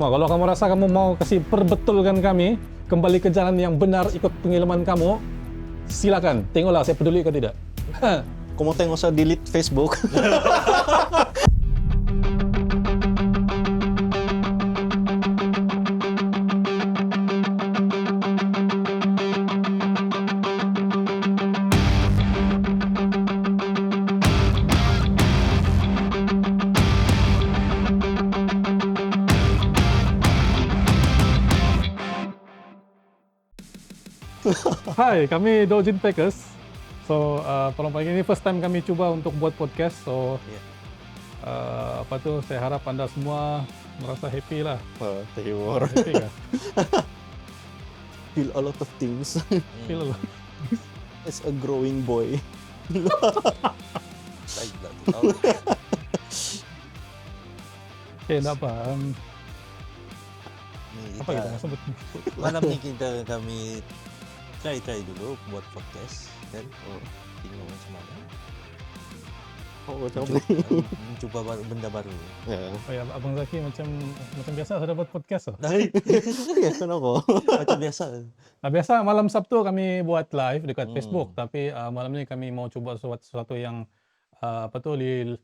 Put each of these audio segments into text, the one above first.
Kalau kamu rasa kamu mau kasih perbetulkan kami kembali ke jalan yang benar ikut pengilman kamu, silakan. Tengoklah saya peduli atau tidak. Kamu tengok saya delete Facebook. Hai, kami Dojin Packers. So, pada pagi ini first time kami cuba untuk buat podcast. So, saya harap anda semua merasa happy lah. Terhibur. Happy kah? Feel a lot of things. Feel lah. As a growing boy. Okay, tak apa. Apa kita nak sebut? Malam ni kami try dulu buat podcast kan. Tengok macam mana. Macam Mencuba benda baru. ya. Oh ya, Abang Zaki macam biasa sudah buat podcast. Ya, kenapa? Macam biasa. Nah, biasa malam Sabtu kami buat live dekat Hmm. Facebook, tapi malam ni kami mau coba sesuatu yang di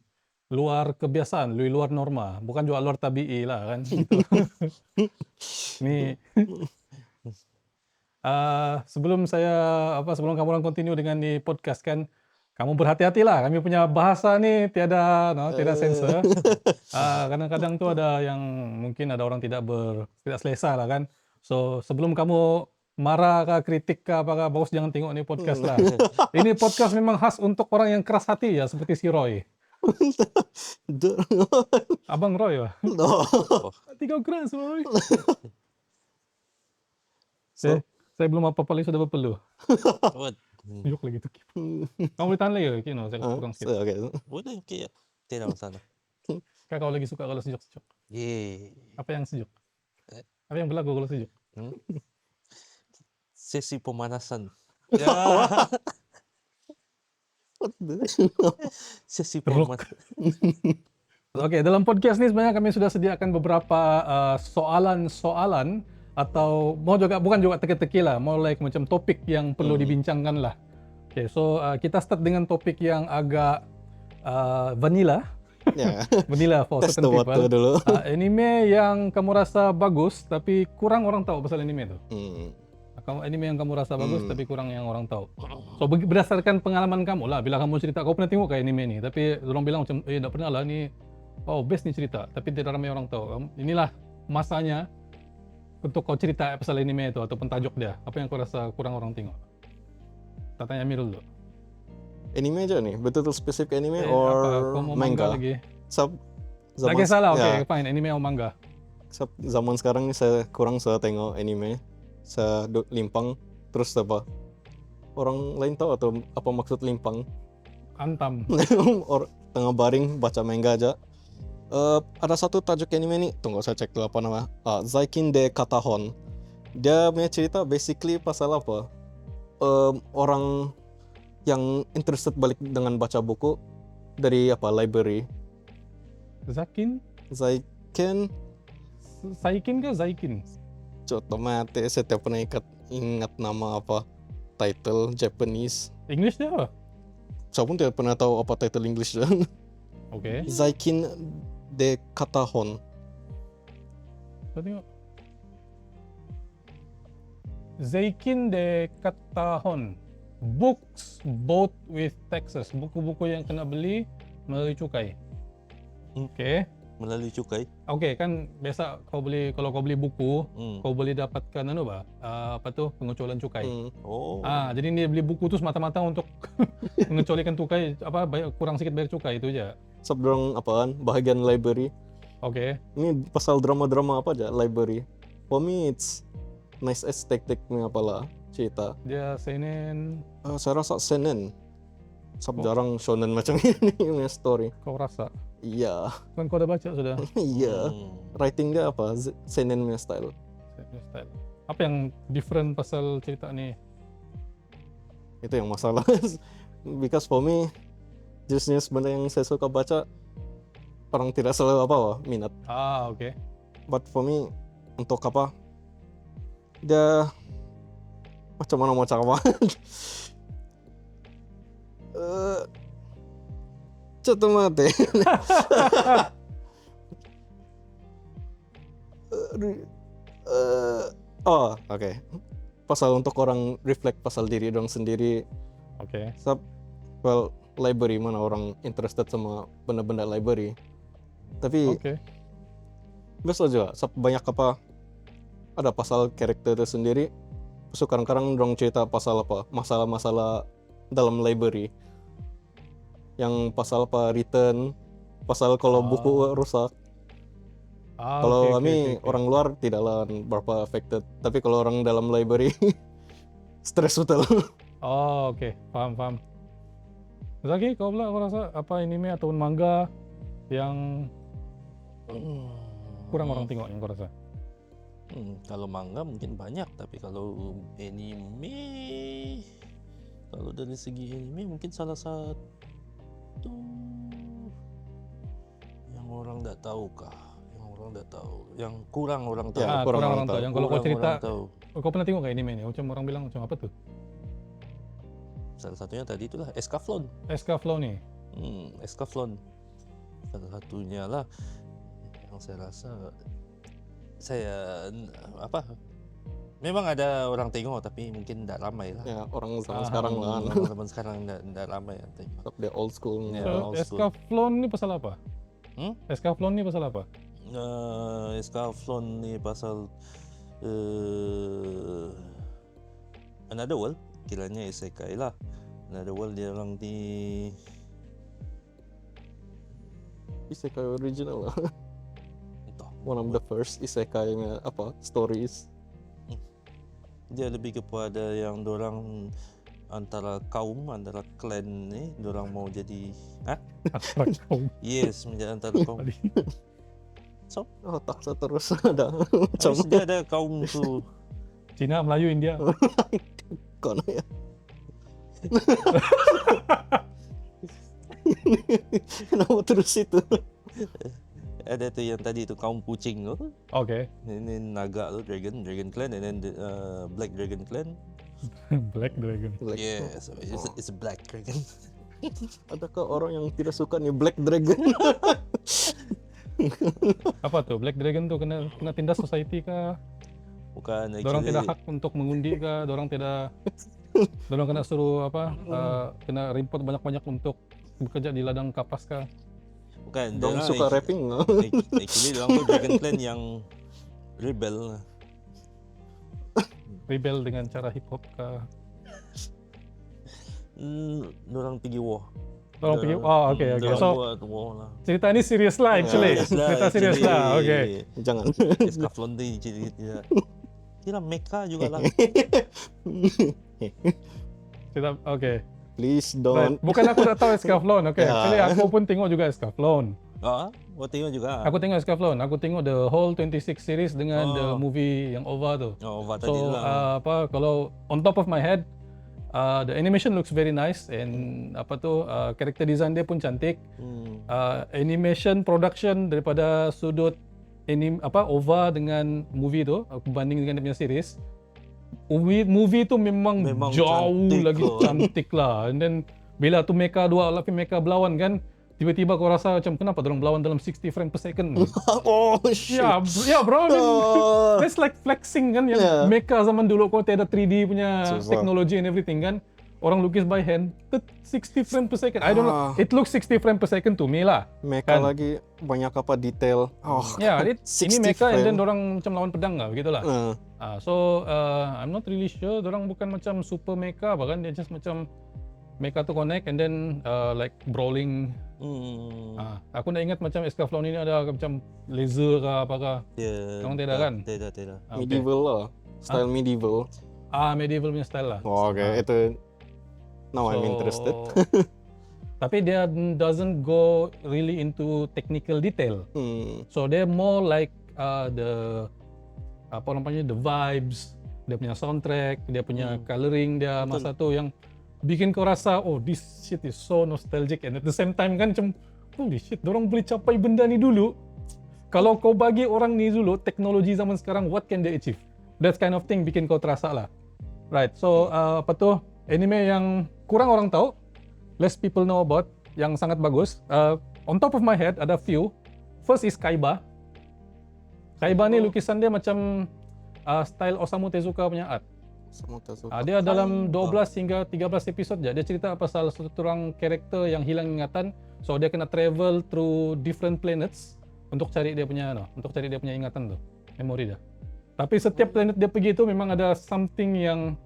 luar kebiasaan, di luar norma, bukan juga luar tabi'i lah kan. Gitu. Ni sebelum kamu orang continue dengan ni podcast kan, kamu berhati-hatilah. Kami punya bahasa ni tiada sensor. Kadang-kadang tu ada yang mungkin ada orang tidak selesa lah kan. So sebelum kamu marah kah, kritik kah, apakah bagus jangan tengok ni podcast lah. Ini podcast memang khas untuk orang yang keras hati ya, seperti si Roy. Abang Roy lah. No. Tiga keras Roy. Saya belum apa-apa lagi sudah berpeluh. What? Yuk lagi tu. Kamu boleh tahan lagi ke? Saya kurang sikit. Okay. Boleh okey. Tidak masalah. Kau lagi suka kalau sejuk-sejuk? Yeay. Apa yang sejuk? Eh? Apa yang berlaku kalau sejuk? Sesi pemanasan. Sesi pemanasan. Oke, dalam podcast ni sebenarnya kami sudah sediakan beberapa soalan-soalan atau bukan juga teka-teki lah, more like macam topik yang perlu dibincangkan lah. Oke, so kita start dengan topik yang agak vanilla. Ya. Vanilla for Test certain the water people. dulu. Anime yang kamu rasa bagus tapi kurang orang tahu pasal anime tu. Anime yang kamu rasa bagus tapi kurang yang orang tahu. So berdasarkan pengalaman kamu lah, bila kamu cerita kau pernah tengok ke anime ni, tapi orang bilang macam tak pernah lah ni. Oh, best ni cerita tapi tidak ramai orang tahu. Inilah masanya untuk kau cerita pasal anime itu ataupun tajuk dia. Apa yang kau rasa kurang orang tengok? Tak tanya Amirul dulu. Anime aja nih, betul-betul spesifik anime Apa, or kau mau manga? lagi? Zaman, Tak kisah lah, ya, okay, fine. Anime atau manga? zaman sekarang ni saya kurang suka tengok anime. Saya limpang. Terus apa? Orang lain tahu atau apa maksud limpang? Antam. Tengah baring baca manga aja. Ada satu tajuk anime nih, tunggu saya cek dulu apa nama. Zaikin de Katahon. Dia punya cerita basically pasal apa? Orang yang interested balik dengan baca buku dari library. Zakin? Zaikin, Saikin ke Zaikin? coba mati saya tidak pernah ingat nama apa title Japanese. English dia apa? Saya pun tidak pernah tahu apa title English dia. Okay. Zaikin de Katahon. Kau tengok. Zaikin de Katahon. Books bought with taxes. Buku-buku yang kena beli melalui cukai. Okay. Melalui cukai. Okay, kan biasa kalau kau beli buku, kau boleh dapatkan pengecualian cukai. Oh. Jadi dia beli buku tu semata-mata untuk mengecualikan cukai, kurang sikit bayar cukai itu aja. Sebelum apaan bahagian library. Okay. Ini pasal drama-drama apa aja library. For me it's nice aesthetic-nya apalah cerita. Dia seinen. Saya rasa seinen. Jarang shonen macam ini punya story. Kau rasa? Iya. Kan kau dah baca sudah. Iya. Writing dia apa? Seinen punya style. Style. Apa yang different pasal cerita ni? Itu yang masalah. Because for me jenis benda yang saya suka baca orang tidak selalu minat. Okay. But for me, untuk apa? Dia macam mana mau cakap? Coba mate. Oh, oke. Pasal untuk orang reflect pasal diri dong sendiri. Oke. Well, library mana orang interested sama benda-benda library. Tapi Oke. biasa juga, banyak apa ada pasal karakter itu sendiri. So kadang-kadang dong cerita pasal apa masalah-masalah dalam library. Yang pasal apa return, pasal kalau buku rusak. Kalau kami orang luar tidaklah berapa affected, tapi kalau orang dalam library stres betul. Oh, oke. Paham. Zaki, kau pula kau rasa apa anime atau manga yang kurang orang tengok yang kau rasa? Kalau manga mungkin banyak, tapi kalau anime, kalau dari segi anime mungkin salah satu yang orang tak tahu kah? Yang kurang orang tahu. Ya, Kurang orang tahu. Yang kalau kau Kurang cerita, orang tahu. kau pernah tengok kayak anime ini? Macam orang bilang macam apa tuh? Salah satunya tadi itulah Escaflowne. Escaflowne. Escaflowne. Salah satunya lah yang saya rasa memang ada orang tengok tapi mungkin tidak ramai lah. Ya, orang zaman sekarang lah. Orang zaman sekarang tidak ramai yang tengok. Tetap dia old school. Ya. So, old school. Escaflowne ni pasal apa? Escaflowne ni pasal apa? Escaflowne ni pasal Another World, kiranya isekai lah. Another World dia orang di Isekai original lah. entah, One of the first isekai stories. dia lebih kepada yang dorang antara clan ni dorang mau jadi Atrak kau. yes menjadi antara kaum. So Oh, tak terus ada macam habis dia ada kaum tu Cina, Melayu, India. kono ya. Kenapa terus itu? ada tu yang tadi tu kaum kucing tu. Oke. Ini naga tu Dragon Clan, and then the, Black Dragon Clan. Black Dragon. Like, Yes, it's a Black Dragon. adakah orang yang tidak suka nih Black Dragon? Apa tuh? Black Dragon tuh kena tindas society kah? Bukan Dorang actually. tidak hak untuk mengundi kah? Dorang kena suruh kena report banyak-banyak untuk bekerja di ladang kapas kah? Bukan. Dong dorang suka actu- rapping. Actually dorang tu Dragon Clan yang rebel. Rebel dengan cara hip hop kah? Dorang pergi war. Dorang pergi. Oh, oke. Dorang So buat war lah. cerita ini serius lah actually. Serius lah, Cerita serius actually. lah. Oke. Jangan. Escaflowne tu cerita. Kira mecha juga lah. Cerita oke. Please Right. don't. Bukan aku tak tahu Escaflowne. Oke. Ya. Actually aku pun tengok juga Escaflowne. Kau tengok juga. Aku tengok Escaflowne. Aku tengok the whole 26 series dengan the movie yang OVA tuh. Ova tadi So lah. kalau on top of my head, the animation looks very nice and character design dia pun cantik. Animation production daripada sudut OVA dengan movie tu, aku banding dengan dia punya series. Movie tu memang jauh cantik lagi lah. cantik lah. And then bila tu mecha berlawan kan, tiba-tiba kau rasa macam kenapa dorang berlawan dalam 60 frame per second. Oh shit. Ya bro, Oh. that's like flexing kan yang Yeah. mecha zaman dulu kau tiada 3D punya Susah. technology and everything kan. Orang lukis by hand, 60 frame per second. I don't know. Ah. It looks 60 frame per second to me lah. Mecha Kan? lagi banyak ini Ya, ini 60 mecha and frame. then dorang macam lawan pedang lah, begitulah. So I'm not really sure. Dorang bukan macam super mecha, bahkan dia just macam mecha tu connect and then like brawling. Aku nak ingat macam Escaflowne ini ada macam laser ke apakah. Dorang tidak kan? Tidak. Okay. Medieval lah. Style medieval. Medieval punya style lah. Oh, oke. Itu now I'm interested. Tapi dia doesn't go really into technical detail. So they're more like the the vibes, dia punya soundtrack, dia punya coloring dia masa tu yang bikin kau rasa this shit is so nostalgic and at the same time kan macam holy shit, dorang boleh capai benda ni dulu. Kalau kau bagi orang ni dulu teknologi zaman sekarang, what can they achieve? That kind of thing bikin kau terasa lah. Right. So apa tuh anime yang kurang orang tahu, less people know about, yang sangat bagus. On top of my head ada few. First is Kaiba. Kaiba ni lukisan dia macam style Osamu Tezuka punya art. Semua tak suka. Dia dalam 12 hingga 13 episod je. Dia cerita pasal satu orang karakter yang hilang ingatan. So dia kena travel through different planets untuk cari dia punya ingatan tu, memori dia. Tapi setiap planet dia pergi tu memang ada something yang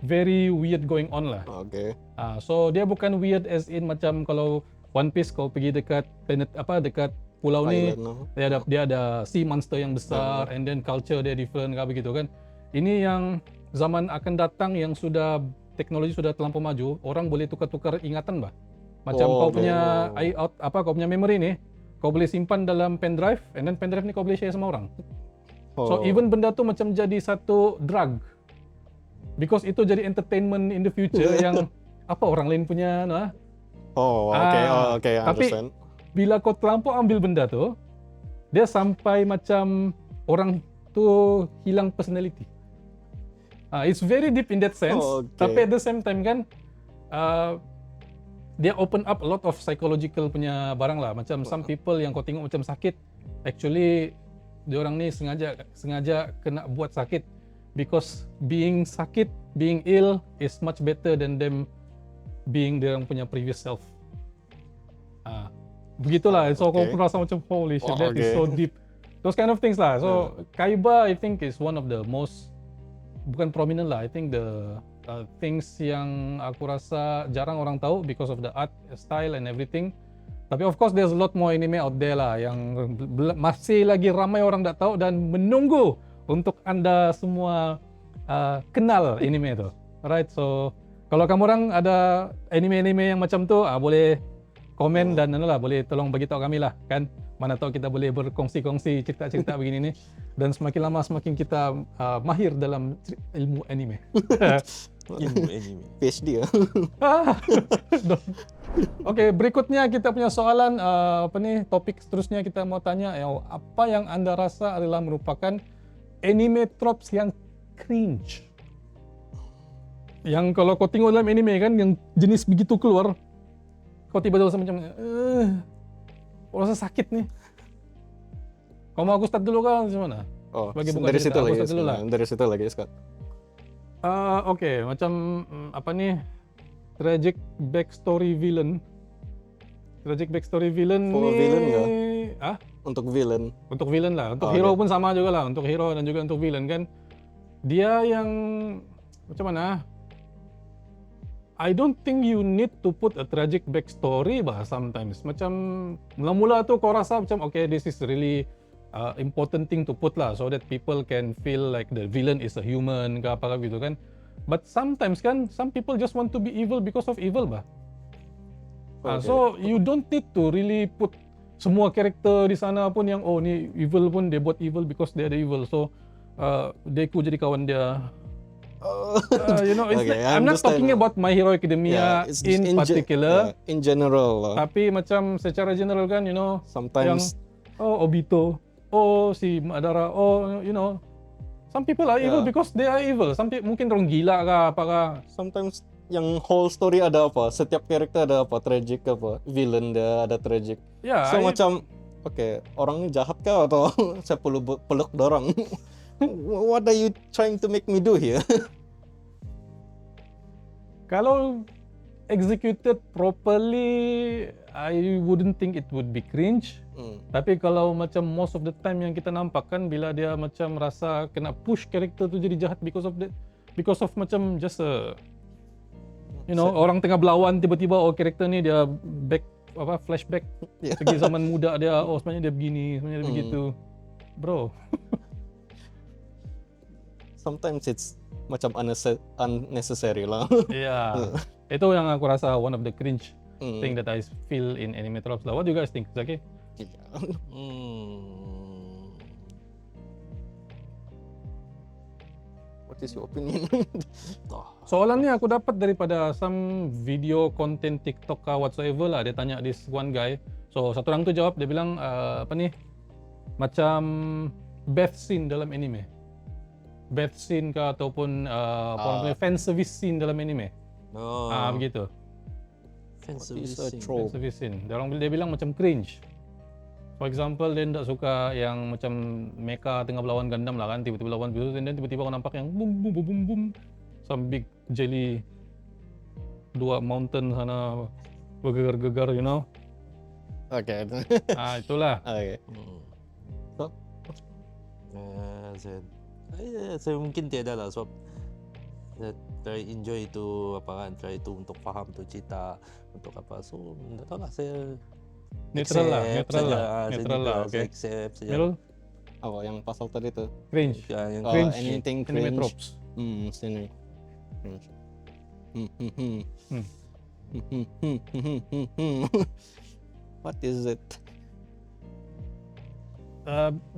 very weird going on lah. Okay. So dia bukan weird as in macam kalau One Piece kau pergi dekat planet dekat pulau ni, Island, dia ada sea monster yang besar, and then culture dia different kayak begitu kan. Ini yang zaman akan datang yang sudah teknologi sudah terlampau maju, orang boleh tukar-tukar ingatan bah. Macam kau punya kau punya memory ni, kau boleh simpan dalam pen drive, and then pen drive ni kau boleh share sama orang. So even benda tu macam jadi satu drug. Because itu jadi entertainment in the future yang orang lain punya Okay, I tapi understand. bila kau terlampau ambil benda tu, dia sampai macam orang tu hilang personality. It's very deep in that sense. Okay. Tapi at the same time kan, dia open up a lot of psychological punya barang lah. Macam some people yang kau tengok macam sakit, actually diorang ni sengaja kena buat sakit because being sakit, being ill is much better than them being diorang punya previous self. Begitulah. So kau pun rasa macam holy shit, that is so deep. Those kind of things lah. So Kaiba I think is one of the most, bukan prominent lah, I think the things yang aku rasa jarang orang tahu because of the art style and everything. Tapi of course there's a lot more anime out there lah yang masih lagi ramai orang tak tahu dan menunggu untuk anda semua kenal anime tu. Alright, so kalau kamu orang ada anime-anime yang macam tu, boleh komen dan boleh tolong bagi tahu kami lah kan. Mana tahu kita boleh berkongsi-kongsi cerita-cerita begini ni, dan semakin lama semakin kita mahir dalam ilmu anime. Ilmu anime. PhD ya. Okey, berikutnya kita punya soalan topik seterusnya kita mau tanya apa yang anda rasa adalah merupakan anime tropes yang cringe. Yang kalau kau tengok dalam anime kan yang jenis begitu keluar, kau tiba-tiba rasa macam kau rasa sakit nih. Kau mau aku start dulu kan macam mana? Dari situ lagi. Dari situ lagi, Scott. Okey, macam tragic backstory villain. Tragic backstory villain For ni villain ya? Untuk villain. Untuk villain lah. Untuk hero pun sama juga lah. Untuk hero dan juga untuk villain kan. Dia yang macam mana? I don't think you need to put a tragic backstory bah sometimes. Macam mula-mula tu kau rasa macam okay, this is really important thing to put lah so that people can feel like the villain is a human ke apa gitu kan. But sometimes kan some people just want to be evil because of evil bah. So you don't need to really put semua karakter di sana pun yang ni evil pun dia buat evil because dia ada evil. So Deku jadi kawan dia. I'm not talking about My Hero Academia in particular. In general lah. Tapi macam secara general kan, sometimes yang, Obito, si Madara, some people are evil because they are evil. Some people mungkin orang gila kah, apakah. Sometimes yang whole story ada apa, setiap karakter ada apa, tragic apa, villain dia ada tragic. So macam, orang jahat kah atau saya peluk dorang? What are you trying to make me do here? Kalau executed properly, I wouldn't think it would be cringe. Tapi kalau macam most of the time yang kita nampak kan, bila dia macam rasa kena push karakter tu jadi jahat because of macam just orang tengah berlawan tiba-tiba karakter ni dia flashback segi zaman muda dia, sebenarnya dia begini, sebenarnya dia begitu. Bro. Sometimes it's macam unnecessary lah. Itu yang aku rasa one of the cringe thing that I feel in anime tropes lah. What do you guys think? Zaki? What is your opinion? Soalan ni aku dapat daripada some video content TikTok kah whatsoever lah. Dia tanya this one guy. So satu orang tu jawab, dia bilang macam bath scene dalam anime. Bath scene ke ataupun apa orang panggil fan service scene dalam anime. Oh, Begitu. fan What is a servicing. Fan trope? service scene. Dia bilang macam cringe. For example, dia tak suka yang macam mecha tengah berlawan Gundam lah kan, tiba-tiba lawan gitu, dan tiba-tiba kau nampak yang boom boom boom boom boom, some big jelly, dua mountain sana bergegar-gegar, you know. Oke. Itulah. Oke. So, Saya mungkin tiada lah sebab saya try enjoy itu apa kan, try itu untuk faham tu cerita untuk apa, so tak tahu lah, saya Netral lah, accept netral saja. lah, Saya netral juga, lah, saya oke. accept saja. Mirul, apa yang pasal tadi tuh? cringe. Ya, yang Cringe. Anything Anime cringe. tropes. Sini. Cringe. What is it?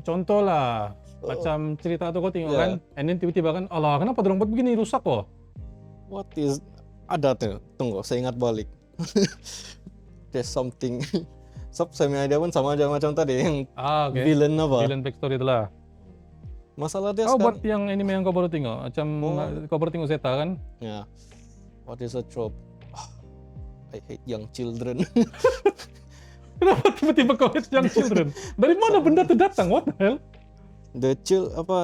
Contoh lah, macam cerita tu kau tengok kan, and then tiba-tiba kan, alah kenapa dorang buat begini, rusak kok. What is ada tuh? Tunggu, saya ingat balik. There's something. Semi idea pun sama aja macam tadi yang Oke. villain apa? Villain backstory itulah. Masalah dia Kau sekarang. buat yang anime yang kau baru tengok, macam kau baru tengok Zeta kan? Ya. What is a trope? I hate young children. Kenapa tiba-tiba kau hate young children? Dari mana benda itu datang? What the hell? The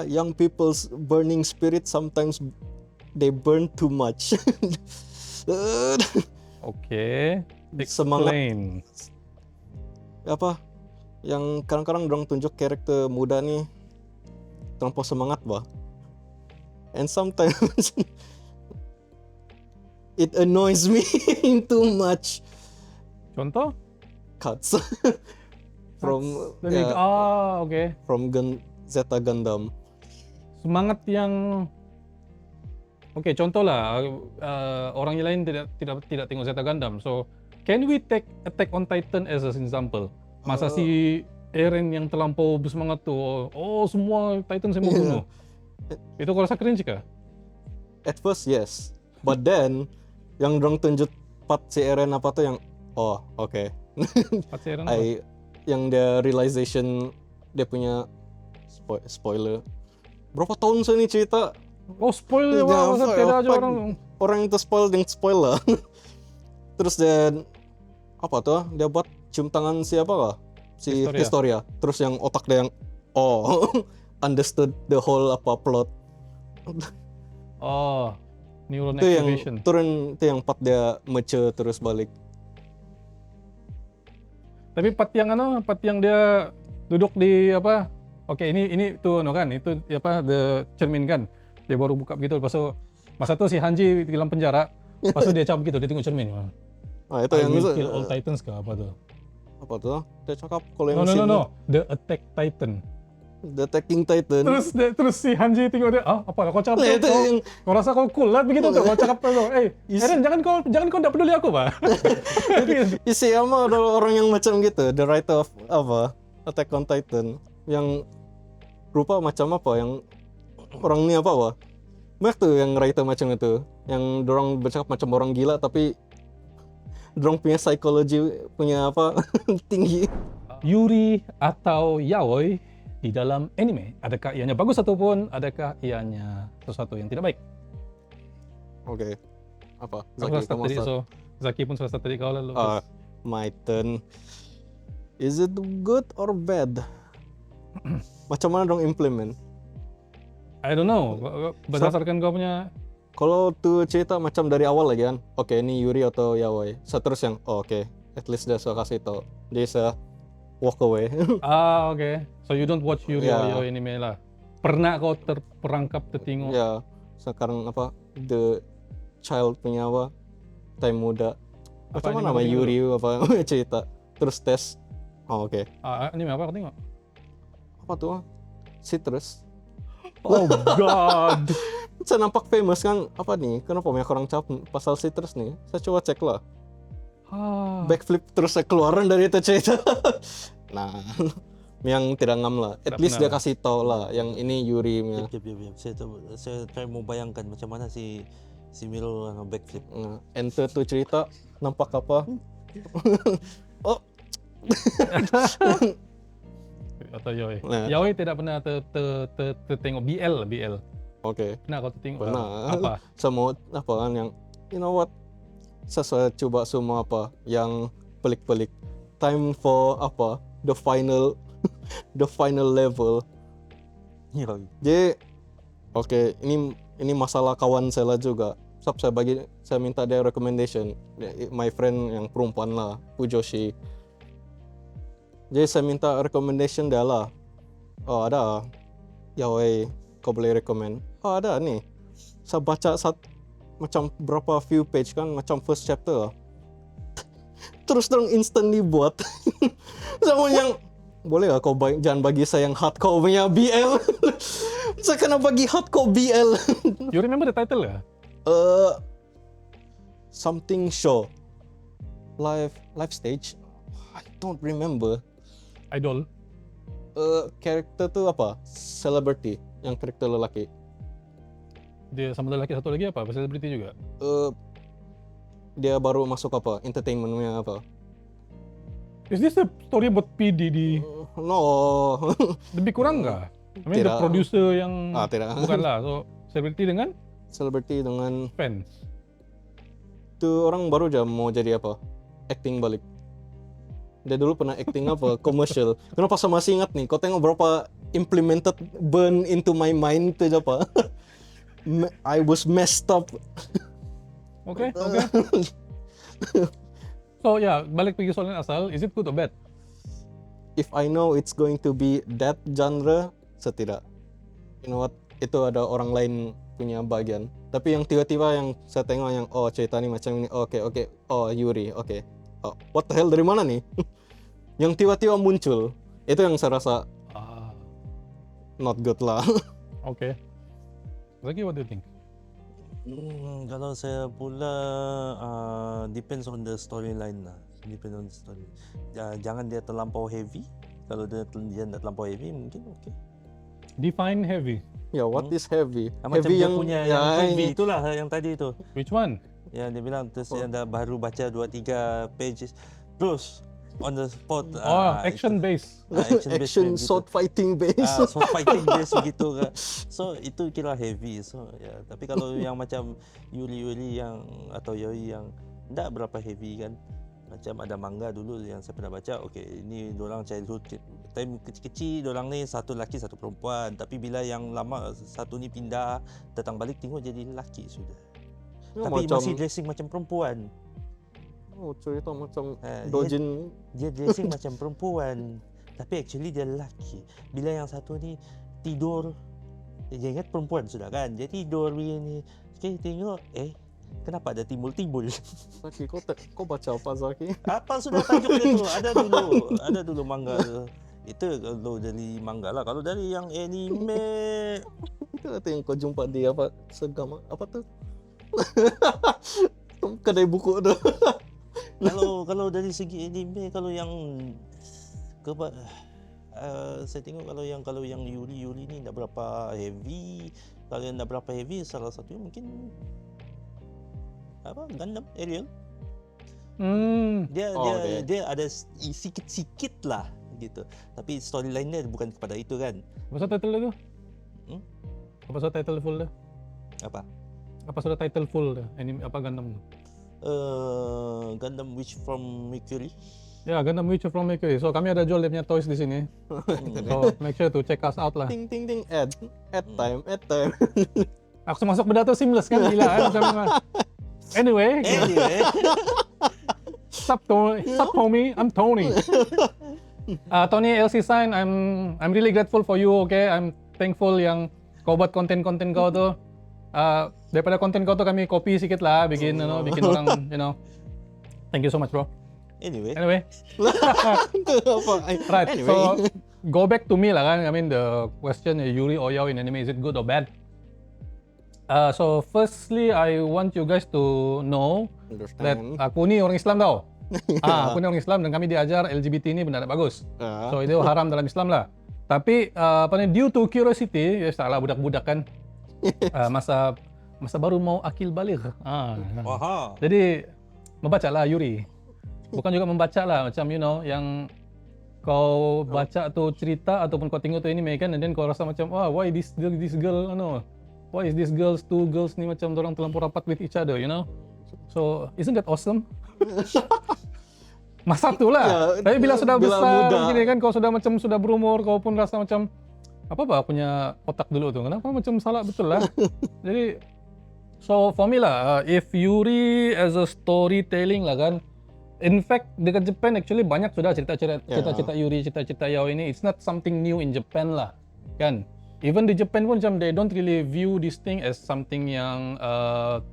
young people's burning spirit sometimes they burn too much. Oke. Semangat Explain. apa? Yang kadang-kadang dorang tunjuk karakter muda nih terlampau semangat bah. And sometimes it annoys me too much. Contoh? Cuts from Dari, oke. from Zeta Gundam. Semangat yang Oke, contoh lah, orang yang lain tidak tengok Zeta Gundam. So, can we take Attack on Titan as an example? Masa si Eren yang terlampau bersemangat tuh, semua Titan saya mau bunuh. Itu kau rasa cringe kah? At first yes, but then yang dorang tunjuk part si Eren apa tuh yang oke. Pas si Eren apa? Yang dia realization dia punya spoiler. Berapa tahun sih ini cerita? Spoiler Ya, masa apa- tidak aja apa- orang. Orang itu spoiler. Terus dia apa tuh? Dia buat cium tangan siapa kah? Si Historia. Historia. Terus yang otak dia yang understood the whole plot. Neuron Itu yang activation. itu yang part dia mature terus balik. Tapi part yang dia duduk di apa? Oke, ini tuh kan, itu the cermin kan. Dia baru buka begitu, lepas itu masa itu si Hanji di dalam penjara, lepas itu dia cakap begitu, dia tengok cermin. Itu I yang will kill all Titans kah apa tuh? apa tuh? Dia cakap kalau yang No. The Attack Titan. The Attacking Titan. Terus si Hanji tengok dia, apa kau cakap Itu kau, yang kau rasa kau cool lah begitu tuh, kau cakap tuh, Eren jangan kau tidak peduli aku, Pak. isi sama orang yang macam gitu, the writer of Attack on Titan yang rupa macam apa yang orang ini apa? Banyak tuh yang writer macam itu, yang dorang bercakap macam orang gila tapi dorang punya psikologi punya tinggi. Yuri atau yaoi di dalam anime, adakah ianya bagus ataupun adakah ianya sesuatu yang tidak baik? Oke. Apa? Aku Zaki, rasa kamu tadi, start. so Zaki pun rasa tadi kau lalu. My turn. Is it good or bad? Macam mana dong implement? I don't know, berdasarkan kau punya. Kalau tuh cerita macam dari awal lagi kan, oke ini Yuri atau Yaoi. Terus yang oke, at least dia suka kasih tau. Dia bisa walk away. Oke. So you don't watch Yuri Ya. or yaoi anime lah. Pernah kau terperangkap tertengok? Ya, sekarang the child punya time muda. Apa Macam anime mana nama kau tengok Yuri cerita. Terus tes. Oke. Anime apa kau tengok? Apa tuh? Citrus. Oh God. Saya nampak famous kan, apa nih? Kenapa banyak orang cap pasal Citrus nih? Saya coba cek lah. Backflip terus saya keluaran dari itu cerita. Nah, yang tidak ngam lah. At Tak least dia pernah. kasih tau lah, yang ini Yuri nya. Yap. Saya try mau bayangkan macam mana si Miro backflip. Enter tuh cerita nampak apa? atau yaoi. Nah. Yaoi tidak pernah tertengok BL. Oke. Pernah kau tertengok? Pernah. Apa? Semua apa kan yang you know what? Saya coba semua apa yang pelik-pelik. Time for apa? The final the final level. Yoi. Jadi oke, ini masalah kawan saya juga. Saya minta dia recommendation. My friend yang perempuan lah, Fujoshi. Jadi saya minta recommendation dia lah. Oh ada, yaoi, kau boleh recommend. Oh ada nih. Saya baca macam berapa few page kan, macam first chapter. Terus terang instantly buat. Sama yang boleh gak kau jangan bagi saya yang hardcore punya BL. Saya kena bagi hardcore BL. You remember the title ya? Something show. Live stage. I don't remember. Idol. Karakter tuh apa? Celebrity, yang karakter lelaki. Dia sama lelaki satu lagi apa? Selebriti juga. Dia baru masuk apa? Entertainment-nya apa? Is this a story about PDD? No. Lebih kurang nggak? I mean the Tidak. producer yang Tidak. bukan lah. So selebriti dengan Celebrity dengan fans. tuh orang baru aja mau jadi apa? Acting balik. Dia dulu pernah acting apa? Commercial. Kenapa saya masih ingat nih? Kau tengok berapa implemented burn into my mind itu aja apa? I was messed up. Oke. So ya, balik pergi soal asal, is it good or bad? If I know it's going to be that genre, saya tidak. You know what? Itu ada orang lain punya bagian. Tapi yang tiba-tiba yang saya tengok yang oh cerita ni macam ini, oke, oh Yuri, oke. Oh, what the hell, dari mana nih? Yang tiba-tiba muncul, itu yang saya rasa not good lah. Oke. Zaki, what do you think? Kalau saya pula depends on the storyline lah. Depends on the story. Jangan dia terlampau heavy. Kalau dia tak terlampau heavy mungkin okey. Define heavy. Ya, what is heavy? Macam Heavy dia yang punya yang heavy itulah yang tadi tu. Which one? Yang dia bilang terus yang dah baru baca 2-3 pages terus on the spot. Action base. action sword fighting base. Sword fighting base begitu kan. So itu kira heavy. So ya, tapi kalau yang macam Yuri yang atau Yoi yang tak berapa heavy kan. Macam ada manga dulu yang saya pernah baca. Okey, ini diorang childhood time kecil-kecil diorang ni satu lelaki satu perempuan. Tapi bila yang lama satu ni pindah datang balik tengok jadi lelaki sudah. Tapi macam, masih dressing macam perempuan. Oh, cerita macam dia- Dojin. Dia dressing macam perempuan tapi actually dia lelaki. Bila yang satu ni tidur, dia ingat perempuan sudah kan, dia tidur begini. Okay, tengok kenapa ada timbul-timbul. Zaki, kau baca apa Zaki? Apa sudah tajuk dia tu? Ada dulu manga tu. Itu kalau dari manga lah. Kalau dari yang anime Itu yang kau jumpa di apa? Segama apa tuh? Kedai buku tu. kalau dari segi anime, kalau yang saya tengok kalau yang Yuri ni tak berapa heavy. Kalau yang tak berapa heavy, salah satunya mungkin apa Gundam Ariel. Dia ada sikit-sikit lah gitu. Tapi storyline dia bukan kepada itu kan. Apa sudah title dia tu? Apa sudah title full dia? Apa? Apa sudah title full dia? Anime apa Gundam tu? Gundam Witch from Mercury. Ya, Gundam Witch from Mercury. So kami ada jual dia punya toys di sini. So make sure to check us out lah. Ting ting ting ad time. Aku masuk benda tu seamless kan, gila kan macam mana. Anyway, sup homie, I'm Tony. Tony LC Sign, I'm really grateful for you, okay? I'm thankful yang kau buat konten-konten kau tu. Daripada konten kau tu kami copy sikit lah, bikin orang, Thank you so much, bro. Anyway. Right. Anyway. So go back to me lah kan. I mean the question Yuri or Yaoi in anime, is it good or bad? So firstly, I want you guys to know that aku ni orang Islam tau. Aku ni orang Islam dan kami diajar LGBT ni benda tak bagus. So itu haram dalam Islam lah. Tapi due to curiosity, ya salah budak-budak kan. Masa baru mau akil balik. Jadi membaca lah Yuri. Bukan juga membaca lah macam yang kau baca tu cerita ataupun kau tengok tu anime kan, and then kau rasa macam why this girl why is this two girls ni macam dorang terlampau rapat with each other, you know. So isn't that awesome? Masa tu lah. Tapi bila sudah bila besar muda. gini kan, kau sudah macam sudah berumur, kau pun rasa macam apa punya otak dulu tu. Kenapa macam salah betul lah. Jadi so for me lah, if Yuri as a storytelling lah kan, in fact dekat Japan actually banyak sudah cerita-cerita Yuri, cerita-cerita yaoi ini. It's not something new in Japan lah kan. Even di Japan pun macam they don't really view this thing as something yang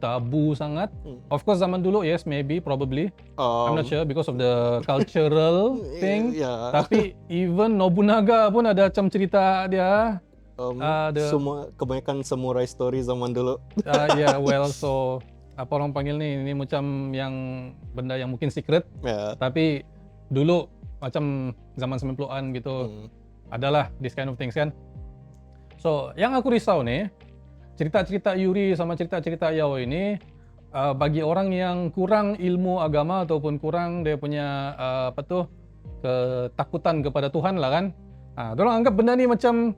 tabu sangat. Of course zaman dulu yes, maybe, probably. I'm not sure because of the cultural thing. Yeah. Tapi even Nobunaga pun ada macam cerita dia. Semua kebanyakan samurai story zaman dulu. Yeah, well, so apa orang panggil ni macam yang benda yang mungkin secret. Ya. Tapi dulu macam zaman 90-an gitu adalah this kind of things kan. So, yang aku risau ni, cerita-cerita Yuri sama cerita-cerita yaoi ini bagi orang yang kurang ilmu agama ataupun kurang dia punya ketakutan kepada Tuhan lah kan. Dorang anggap benda ni macam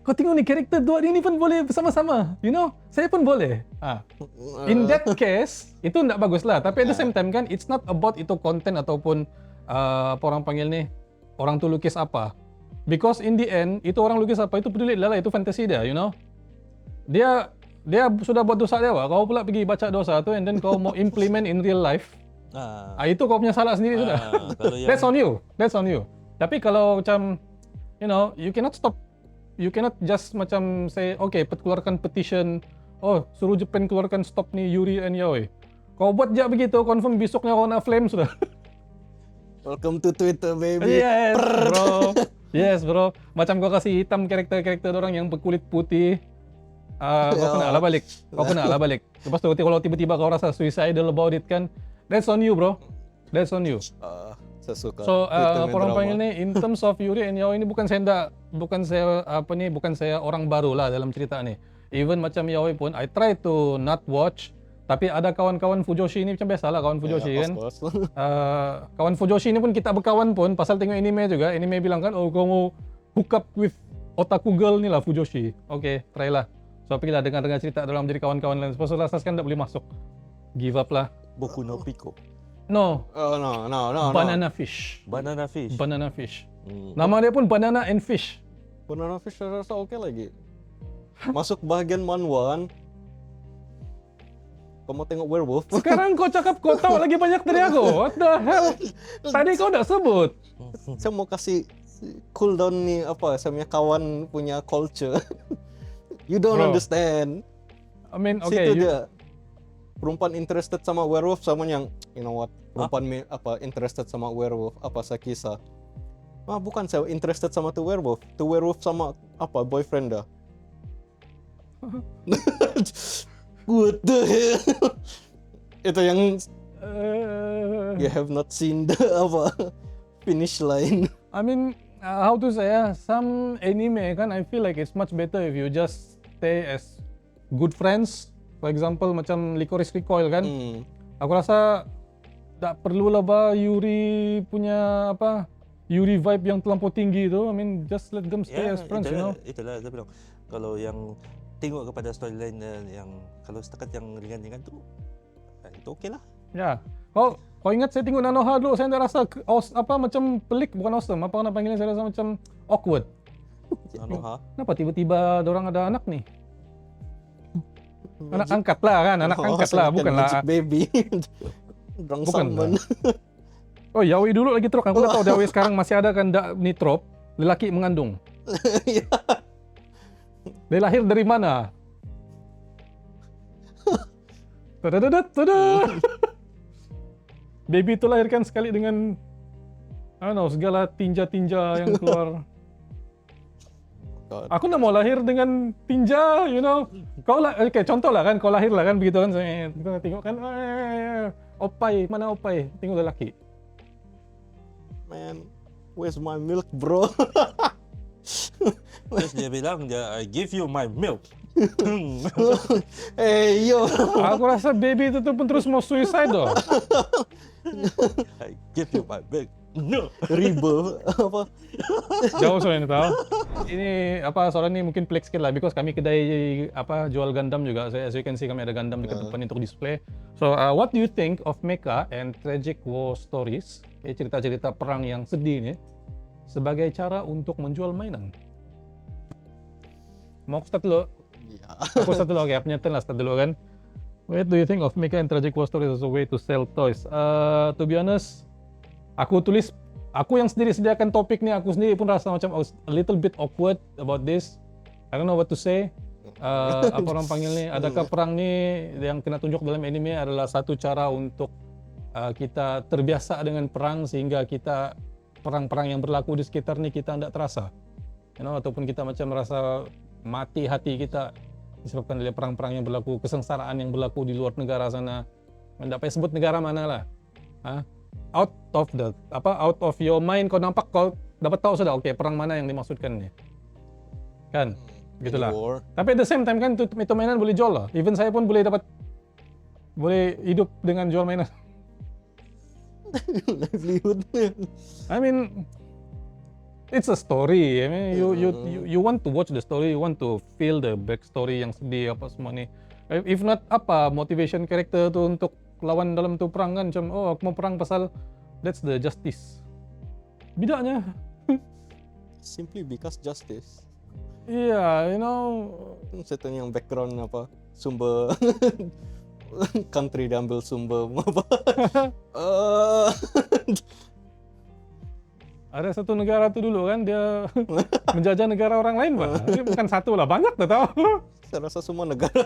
kau tengok ni karakter dua ni pun boleh bersama-sama. You know, saya pun boleh. In that case, itu tidak bagus lah. Tapi at the same time kan, it's not about itu konten ataupun apa orang panggil ni, orang tu lukis apa. Because in the end, itu orang lukis apa, itu peduli lah, itu fantasi dia, you know. Dia sudah buat dosa dia, kau pula pergi baca dosa tu and then kau mau implement in real life. Itu kau punya salah sendiri sudah. That's on you. Tapi kalau macam, you know, you cannot just macam say, okay, keluarkan petition, suruh Japan keluarkan stop ni Yuri and yaoi. Kau buat je begitu, confirm besoknya kau nak flame sudah. Welcome to Twitter, baby. Yes, bro. Yes, bro. Macam kau kasih hitam karakter-karakter orang yang berkulit putih. Kau kena lah balik. Lepas tu kalau tiba-tiba kau rasa suicidal about it kan, that's on you, bro. That's on you. Saya suka. So, orang panggil ni, in terms of Yuri and yaoi ini bukan saya orang baru lah dalam cerita ni. Even macam yaoi pun, I try to not watch. Tapi ada kawan-kawan Fujoshi ni macam biasalah kawan Fujoshi kan. Kawan Fujoshi ni pun kita berkawan pun pasal tengok anime juga. Anime bilang kan, kau mau hook up with otaku girl ni lah Fujoshi. Okay, try lah. So pergilah dengar-dengar cerita dalam jadi kawan-kawan lain. Sebab rasa kan tak boleh masuk. Give up lah. Boku no Pico. No. No. Banana fish. Banana fish. Nama dia pun banana and fish. Banana fish saya rasa oke lagi. Masuk bahagian manhwa kan. Kau mau tengok werewolf? Sekarang kau cakap kau tahu lagi banyak dari aku. What the hell? Tadi kau dah sebut. Saya mau kasih cooldown nih saya punya kawan punya culture. You don't understand. I mean, okay. Situ dia. Perempuan interested sama werewolf sama yang, you know what? Perempuan interested sama werewolf saya kisah. Bukan saya interested sama tu werewolf. Tu werewolf sama boyfriend dah. What the hell? Itu yang you have not seen the finish line. I mean, how to say some anime kan, I feel like it's much better if you just stay as good friends. For example, macam Licorice Recoil kan. Aku rasa tak perlu lah Yuri punya Yuri vibe yang terlampau tinggi tu. I mean, just let them stay as friends, you know. Itulah saya bilang. Kalau yang tengok kepada storyline yang kalau setakat yang ringan-ringan tu itu okey lah. Ya. Kau ingat saya tengok Nanoha dulu, saya tak rasa macam pelik, bukan awesome. Apa nak panggilnya, saya rasa macam awkward. Nanoha. Kenapa tiba-tiba dorang ada anak ni? Anak angkat lah kan, anak angkat lah, bukanlah Magic baby. Drang bukan. Yaoi dulu lagi trop. Aku tak tahu yaoi sekarang masih ada kan ni trop, lelaki mengandung. Dia lahir dari mana? Baby itu lahirkan sekali dengan segala tinja-tinja yang keluar. Aku nak mau lahir dengan tinja, you know. Contoh lah kan, kau lahir lah kan begitu kan. Kita tengok kan, opai, mana opai? Tengok lelaki. Man, where's my milk, bro? Terus dia bilang, I give you my milk. Yo. Aku rasa baby itu pun terus mau suicide doh. I give you my milk. No. Rebirth apa? Jauh soalnya tahu. Ini apa soalnya ini mungkin flex sedikit lah because kami kedai apa jual Gundam juga. So, as you can see kami ada Gundam dekat depan untuk display. So what do you think of Mecha and Tragic War Stories? Cerita-cerita perang yang sedih nih sebagai cara untuk menjual mainan. Mau aku start dulu? Ya. Aku start dulu, oke, punya turn lah, start dulu kan. What do you think of Mecha and Tragic War Stories as a way to sell toys? To be honest, aku yang sendiri sediakan topik nih, aku sendiri pun rasa macam a little bit awkward about this. I don't know what to say. Apa orang panggil nih, adakah perang nih yang kena tunjuk dalam anime adalah satu cara untuk kita terbiasa dengan perang sehingga kita perang-perang yang berlaku di sekitar nih kita tidak terasa. You know, ataupun kita macam merasa mati hati kita disebabkan oleh perang-perang yang berlaku, kesengsaraan yang berlaku di luar negara sana. Tidak payah sebut negara mana lah. Out of your mind, kau nampak, kau dapat tahu sudah, oke, perang mana yang dimaksudkan nih. Kan? Gitulah. War. Tapi at the same time kan itu mainan boleh jual lah. Even saya pun boleh hidup dengan jual mainan. Livelihood. I mean, it's a story. I mean, you want to watch the story, you want to feel the backstory yang sedih apa semua ni. If not apa motivation character tu untuk lawan dalam tu perang kan, macam oh aku mau perang pasal that's the justice. Bidaknya. Simply because justice. Yeah, you know. Certain yang background apa sumber country diambil sumber apa. Ada satu negara tu dulu kan dia menjajah negara orang lain bah. Ini bukan satu lah, banyak tu tahu. Saya rasa semua negara.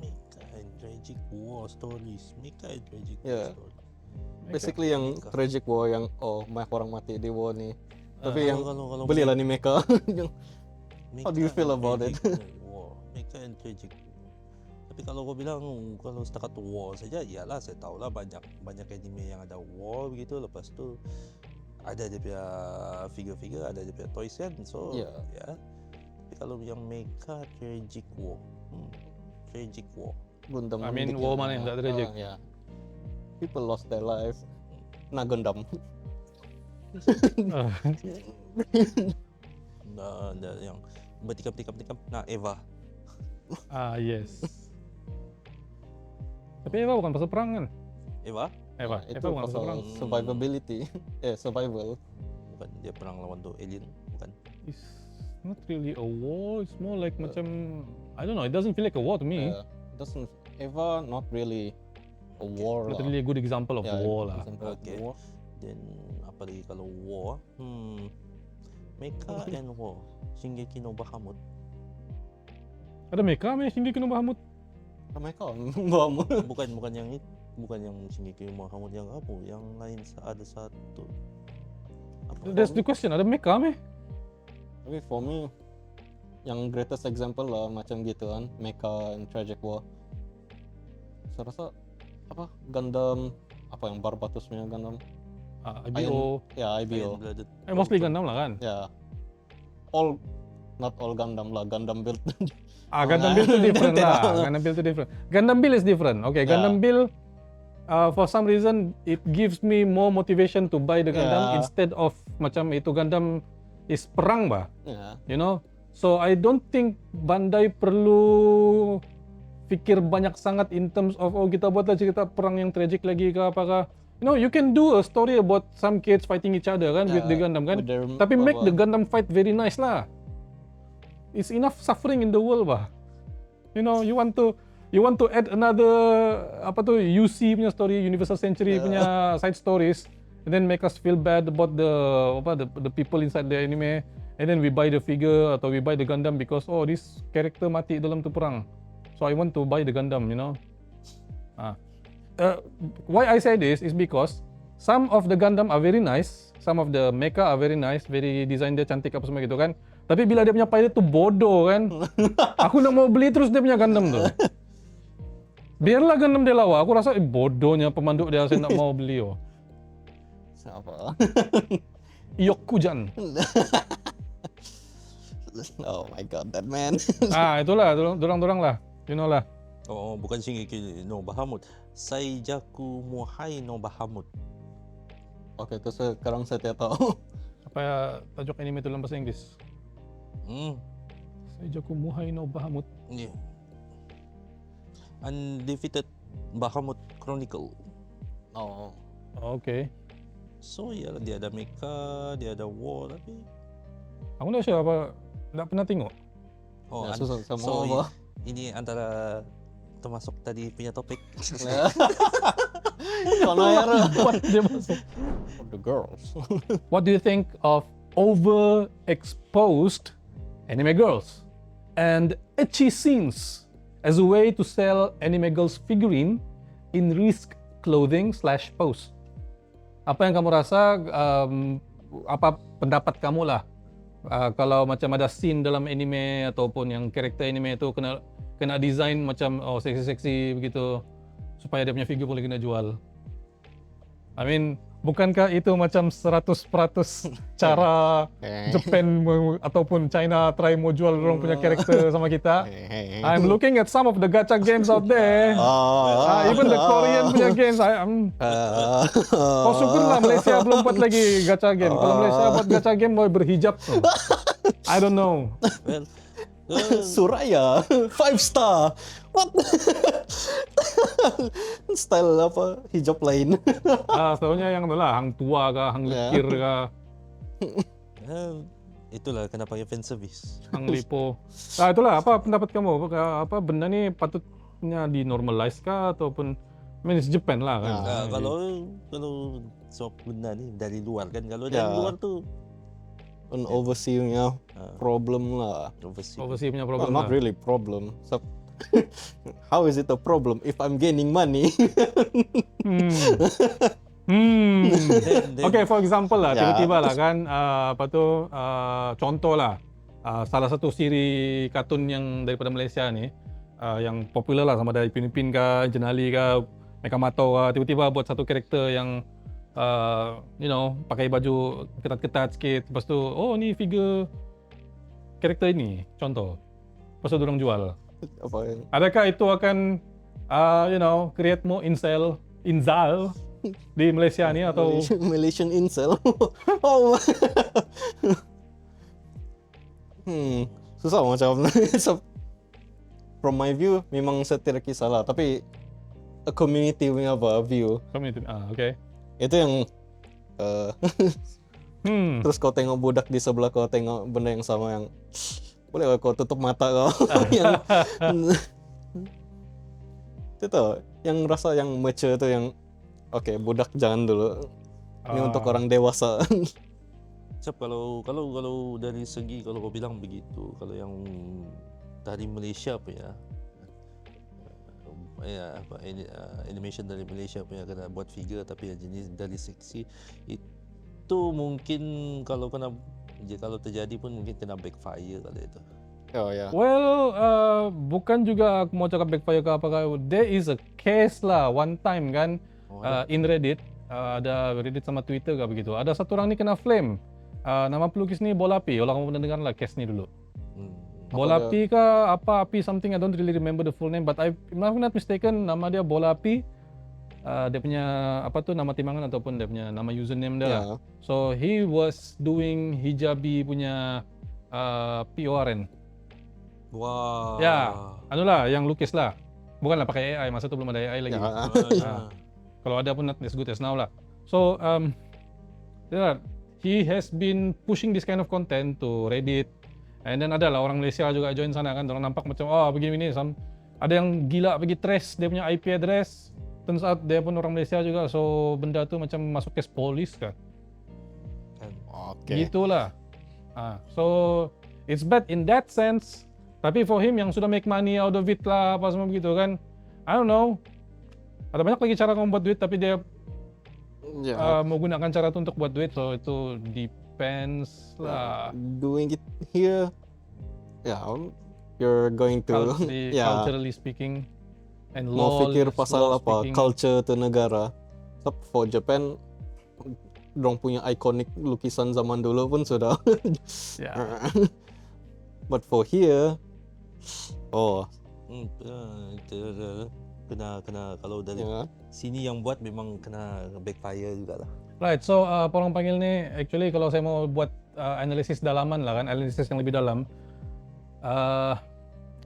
Mecha and Tragic War Stories. Mecha and Tragic Yeah. War Stories. Basically yang tragic war yang banyak orang mati di war ni. Tapi yang kalau belilah ni Mecha. Yang how do you Mecha feel and about it? Tragic War. Mecha and Tragic War. Tapi kalau kau bilang kalau setakat war saja, iyalah saya tahulah banyak anime yang ada war begitu. Lepas tu ada dia punya figure-figure, ada dia punya toys kan. So Yeah. ya. Tapi kalau yang Mecha Tragic War, Tragic War. Gundam. I mean, bikin, war mana yang tak tragic? Yeah. People lost their life. Nah Gundam. Nah, yang bertikam-tikam nah Eva. Yes. Tapi Eva bukan pasal perang kan? Eva Eva Itu bukan pasal pasal perang. survivability. Survival. bukan dia perang lawan tu alien, bukan. It's not really a war. It's more like macam I don't know. It doesn't feel like a war to me. Doesn't Eva not really a war Not lah. really a good example of war lah. example of Okay. war. Then apa lagi kalau war? Mecha and War, Shingeki no Bahamut. Ada Mecha meh Shingeki no Bahamut. Mereka bom. bukan yang itu, bukan yang Shingeki no Bahamut, yang apa? Yang lain ada satu. Apa? That's the question. Ada Mecha meh? Tapi for me yang greatest example lah macam gitu kan, Mecha and Tragic War. Saya rasa apa Gundam apa yang Barbatos punya Gundam? IBO. Ya IBO. Iron-blooded. Mostly Gundam lah kan? Ya. All not all Gundam lah, Gundam build. Gundam Build tu different lah. Gundam Build tu different. Gundam Build is different. Okay, Gundam Build for some reason it gives me more motivation to buy the Gundam instead of macam itu Gundam is perang bah. Ya. You know? So I don't think Bandai perlu fikir banyak sangat in terms of kita buatlah cerita perang yang tragic lagi ke apakah. You know, you can do a story about some kids fighting each other kan with the Gundam kan. Tapi make the Gundam fight very nice lah. It's enough suffering in the world bah. You know, you want to add another UC punya story, Universal Century punya side stories, and then make us feel bad about the people inside the anime, and then we buy the figure atau we buy the Gundam because this character mati dalam tu perang. So I want to buy the Gundam, you know. Why I say this is because some of the Gundam are very nice, some of the mecha are very nice, very design dia cantik apa semua gitu kan. Tapi bila dia punya pilot tu bodoh kan, aku nak mau beli terus dia punya Gundam tu. Biarlah Gundam dia lawa, aku rasa bodohnya pemandu dia, saya nak mau beli Siapa? Yokujan. Oh my god, that man. Itulah, dorang lah, you know lah. Oh, bukan Shingeki no Bahamut. Saijaku Mohai no Bahamut. Oke, itu sekarang saya tidak tahu. Apa ya tajuk anime itu dalam bahasa Inggris? Seijaku Muhai no Bahamut. Yeah. Undefeated Bahamut Chronicle. Oh. Oke. So ya dia ada mecha, dia ada war tapi Aku nggak sure apa, nggak pernah tengok. Ya, susah sama so apa? ini antara termasuk tadi punya topik. Mana ya? What dia masuk? The girls. What do you think of overexposed anime girls and ecchi scenes as a way to sell anime girls figurine in risk clothing/pose? Apa yang kamu rasa? Apa pendapat kamu lah? Kalau macam ada scene dalam anime ataupun yang karakter anime itu kena design macam seksi-seksi begitu supaya dia punya figure boleh kena jual. I mean, bukankah itu macam 100% cara Japan ataupun China try mau jual orang punya karakter sama kita? I'm looking at some of the gacha games out there. Even the Korean punya games. Kau syukurlah Malaysia belum buat lagi gacha game. Kalau Malaysia buat gacha game boleh berhijab tuh. I don't know. Suraya 5 star. What? Style apa? Hijab lain. Setahunya yang itulah, hang tua kah, hang lekir kah, Itulah kenapa fan service. hang lipo. Itulah apa pendapat kamu? Apa benda ni patutnya di normalize kah ataupun I mean it's Japan lah kan. Kalau so benda ni dari luar kan, kalau dari luar tu An overseeing-nya problem lah. Overseas punya Well, problem not lah. really problem. So, how is it a problem if I'm gaining money? Okay, for example lah, Ya. tiba-tiba lah kan, contoh lah, salah satu siri kartun yang daripada Malaysia ni, yang popular lah sama dari Pinipin kah, Jenali kah, Mekamato kah, tiba-tiba buat satu karakter yang, pakai baju ketat-ketat sikit, lepas tu, oh ni figure karakter ini, contoh, lepas tu diorang jual. Apa yang Adakah itu akan, create more inzal di Malaysia ni atau Malaysian incel? Oh. Susah macam. So, from my view memang saya tidak kisah lah, tapi a community punya view community? Okay. itu yang terus kau tengok budak di sebelah kau tengok benda yang sama yang boleh kau tutup mata kau. Yang itu tuh yang rasa yang mature tuh yang oke, budak jangan dulu. Ini untuk orang dewasa. Sebab kalau dari segi kalau kau bilang begitu, kalau yang dari Malaysia punya animation dari Malaysia punya kena buat figure tapi yang jenis dari seksi itu mungkin kalau terjadi pun mungkin kena backfire kalau itu. Oh ya. Well, bukan juga aku mau cakap backfire ke apa. There is a case lah one time kan, in Reddit, ada Reddit sama Twitter kah begitu. Ada satu orang ni kena flame. Nama pelukis ni Bola Api. Kalau kamu pernah dengar lah case ni dulu. Bola Api kah apa Api something, I don't really remember the full name, but if I'm not mistaken nama dia Bola Api. Dia punya nama timbangan ataupun dia punya nama username dia lah. So he was doing hijabi punya PORN. Wah. Ya, anulah yang lukis lah. Bukanlah pakai AI, masa tu belum ada AI lagi. Kalau ada pun not as good as now lah. So he has been pushing this kind of content to Reddit. And then ada lah orang Malaysia juga join sana kan, orang nampak macam begini ada yang gila pergi trace dia punya IP address. Turns out dia pun orang Malaysia juga, so benda tu macam masuk kes polis kan. Oke. Gitulah. So it's bad in that sense. Tapi for him yang sudah make money out of it lah apa semua begitu kan. I don't know. Ada banyak lagi cara kamu buat duit tapi dia mau gunakan cara itu untuk buat duit, so itu depends lah. Doing it here, you're going to Culturally speaking and mau pikir pasal apa speaking. culture tu negara. So, for Japan, dorong punya ikonik lukisan zaman dulu pun sudah. Yeah. But for here, kena kalau dari sini yang buat memang kena backfire juga lah. Right, so orang panggil ni actually kalau saya mau buat analisis dalaman lah kan, analisis yang lebih dalam.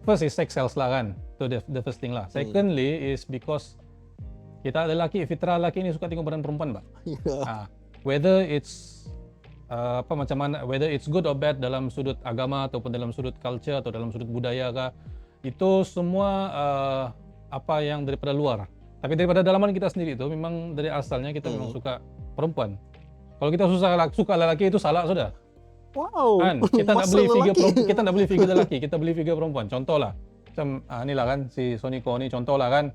First is sex sales lah kan, itu the first thing lah. Secondly is because kita ada laki, fitrah laki ni suka tengok badan perempuan, Pak. Whether it's macam mana, whether it's good or bad dalam sudut agama ataupun dalam sudut culture atau dalam sudut budaya kah, itu semua apa yang daripada luar. Tapi daripada dalaman kita sendiri itu memang dari asalnya kita memang suka perempuan. Kalau kita suka lelaki itu salah sudah. Wow. Kan kita nak beli figure perempuan, kita nak beli figure lelaki, kita beli figure perempuan. Contohlah macam inilah kan si Sonico ni contohlah kan.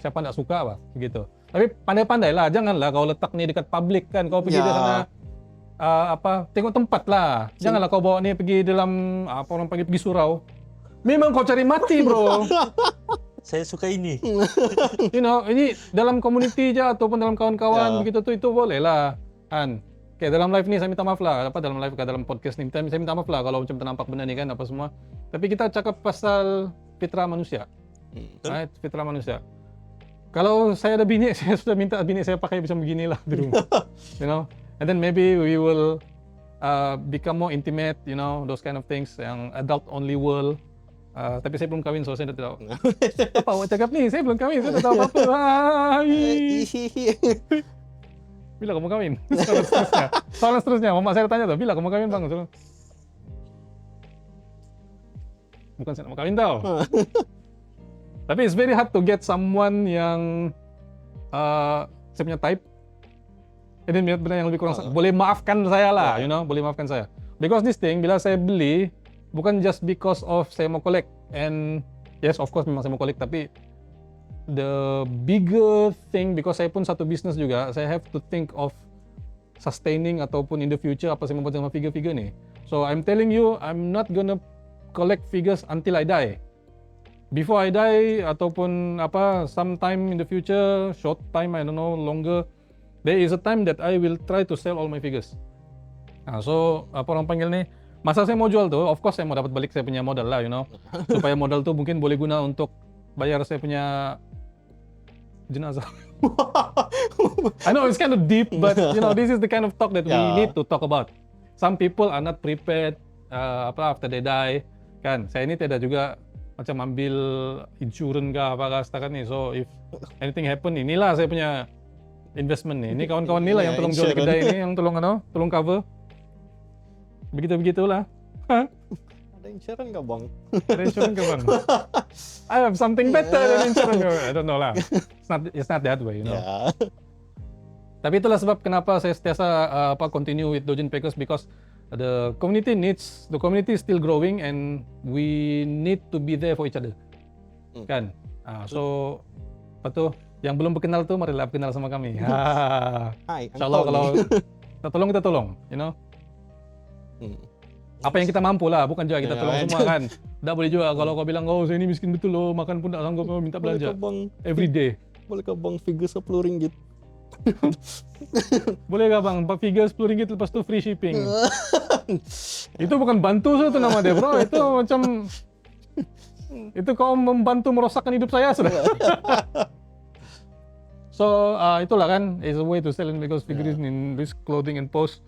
Siapa nak suka apa begitu. Tapi pandai-pandai lah, janganlah kau letak ni dekat publik kan, kau pergi di sana tengok tempat lah. Janganlah kau bawa ni pergi dalam orang panggil pergi surau. Memang kau cari mati, bro. Saya suka ini. You know, ini dalam community je ataupun dalam kawan-kawan begitu tu, itu boleh lah kan. Okay, dalam live ni saya minta maaf lah, dalam live dalam podcast ni saya minta maaf lah kalau macam ternampak benda ni kan apa semua. Tapi kita cakap pasal fitrah manusia. Right, fitrah manusia. Kalau saya ada bini, saya sudah minta bini saya pakai macam beginilah di rumah. You know, and then maybe we will become more intimate, you know, those kind of things, yang adult only world. Tapi saya belum kahwin, so saya tidak tahu. Apa awak cakap ni? Saya belum kahwin, saya tak tahu apa-apa. Bila kamu kahwin? Soalan seterusnya. Mama saya tanya tu, bila kamu kahwin bang? Bukan saya nak kahwin tau. Tapi it's very hard to get someone yang saya punya type. Ini benda yang lebih kurang boleh maafkan saya lah, you know, boleh maafkan saya. Because this thing, bila saya beli, bukan just because of saya mau collect, and yes of course memang saya mau collect, tapi the bigger thing, because saya pun satu business juga, saya have to think of sustaining ataupun in the future apa saya mau buat sama figure-figure ni. So I'm telling you, I'm not gonna collect figures until I die. Before I die ataupun sometime in the future, short time, I don't know, longer, there is a time that I will try to sell all my figures. So apa orang panggil ni, masa saya mau jual tu, of course saya mau dapat balik saya punya modal lah, you know. Supaya modal tu mungkin boleh guna untuk bayar saya punya jenazah. I know it's kind of deep, but you know, this is the kind of talk that we need to talk about. Some people are not prepared after they die. Kan, saya ini tidak juga macam ambil insurance ke apa setakat ni. So if anything happen, inilah saya punya investment ni. Ini kawan-kawan ni lah yang tolong jual di kedai ni, yang tolong cover. Begitulah. Ada insurance nggak bang? Ada insurance nggak bang? I have something better than insurance. I don't know lah. It's not that way, you know. Tapi itulah sebab kenapa saya setiasa continue with Dojin Packers, because the community is still growing and we need to be there for each other. Kan? So apa tu? Yang belum berkenal tu marilah berkenal sama kami. Hai, insyaallah kalau kita tolong, you know. Apa yang kita mampu lah, bukan juga kita tolong semua kan. Tak boleh juga kalau kau bilang, oh saya ni miskin betul loh, makan pun tak sanggup, minta belanja every day. Bolehkah bang figure RM10? Boleh gak bang, figure RM10 lepas tu free shipping. Itu bukan bantu itu nama dia bro, itu macam itu kau membantu merosakkan hidup saya sudah. So itulah kan, is a way to sell in because figures in this clothing and post.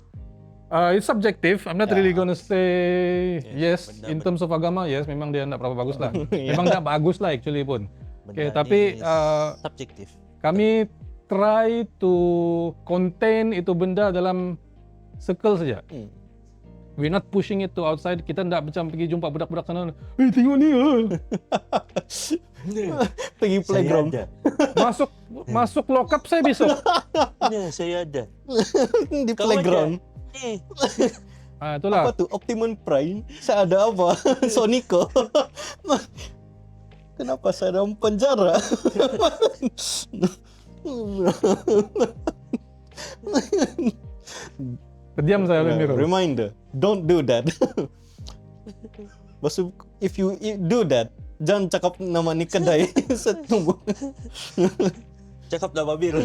It's subjective. I'm not really gonna say yes in terms of agama. Yes, memang dia tidak berapa bagus lah. Memang tidak bagus lah actually pun. Okay, tapi subjektif. Kami try to contain itu benda dalam circle saja. We're not pushing it to outside. Kita tidak macam pergi jumpa budak-budak sana. Tengok ni pergi playground. Masuk lock up saya besok. Ya, saya ada. Di playground. Itulah. Apa tu? Optimum Prime. Saya ada apa? Sonico. Kenapa saya dalam penjara? Terdiam saya oleh Miro. Reminder, don't do that. Maksud, if you do that, jangan cakap nama ni kedai. Saya tunggu. Cakap nama Bir.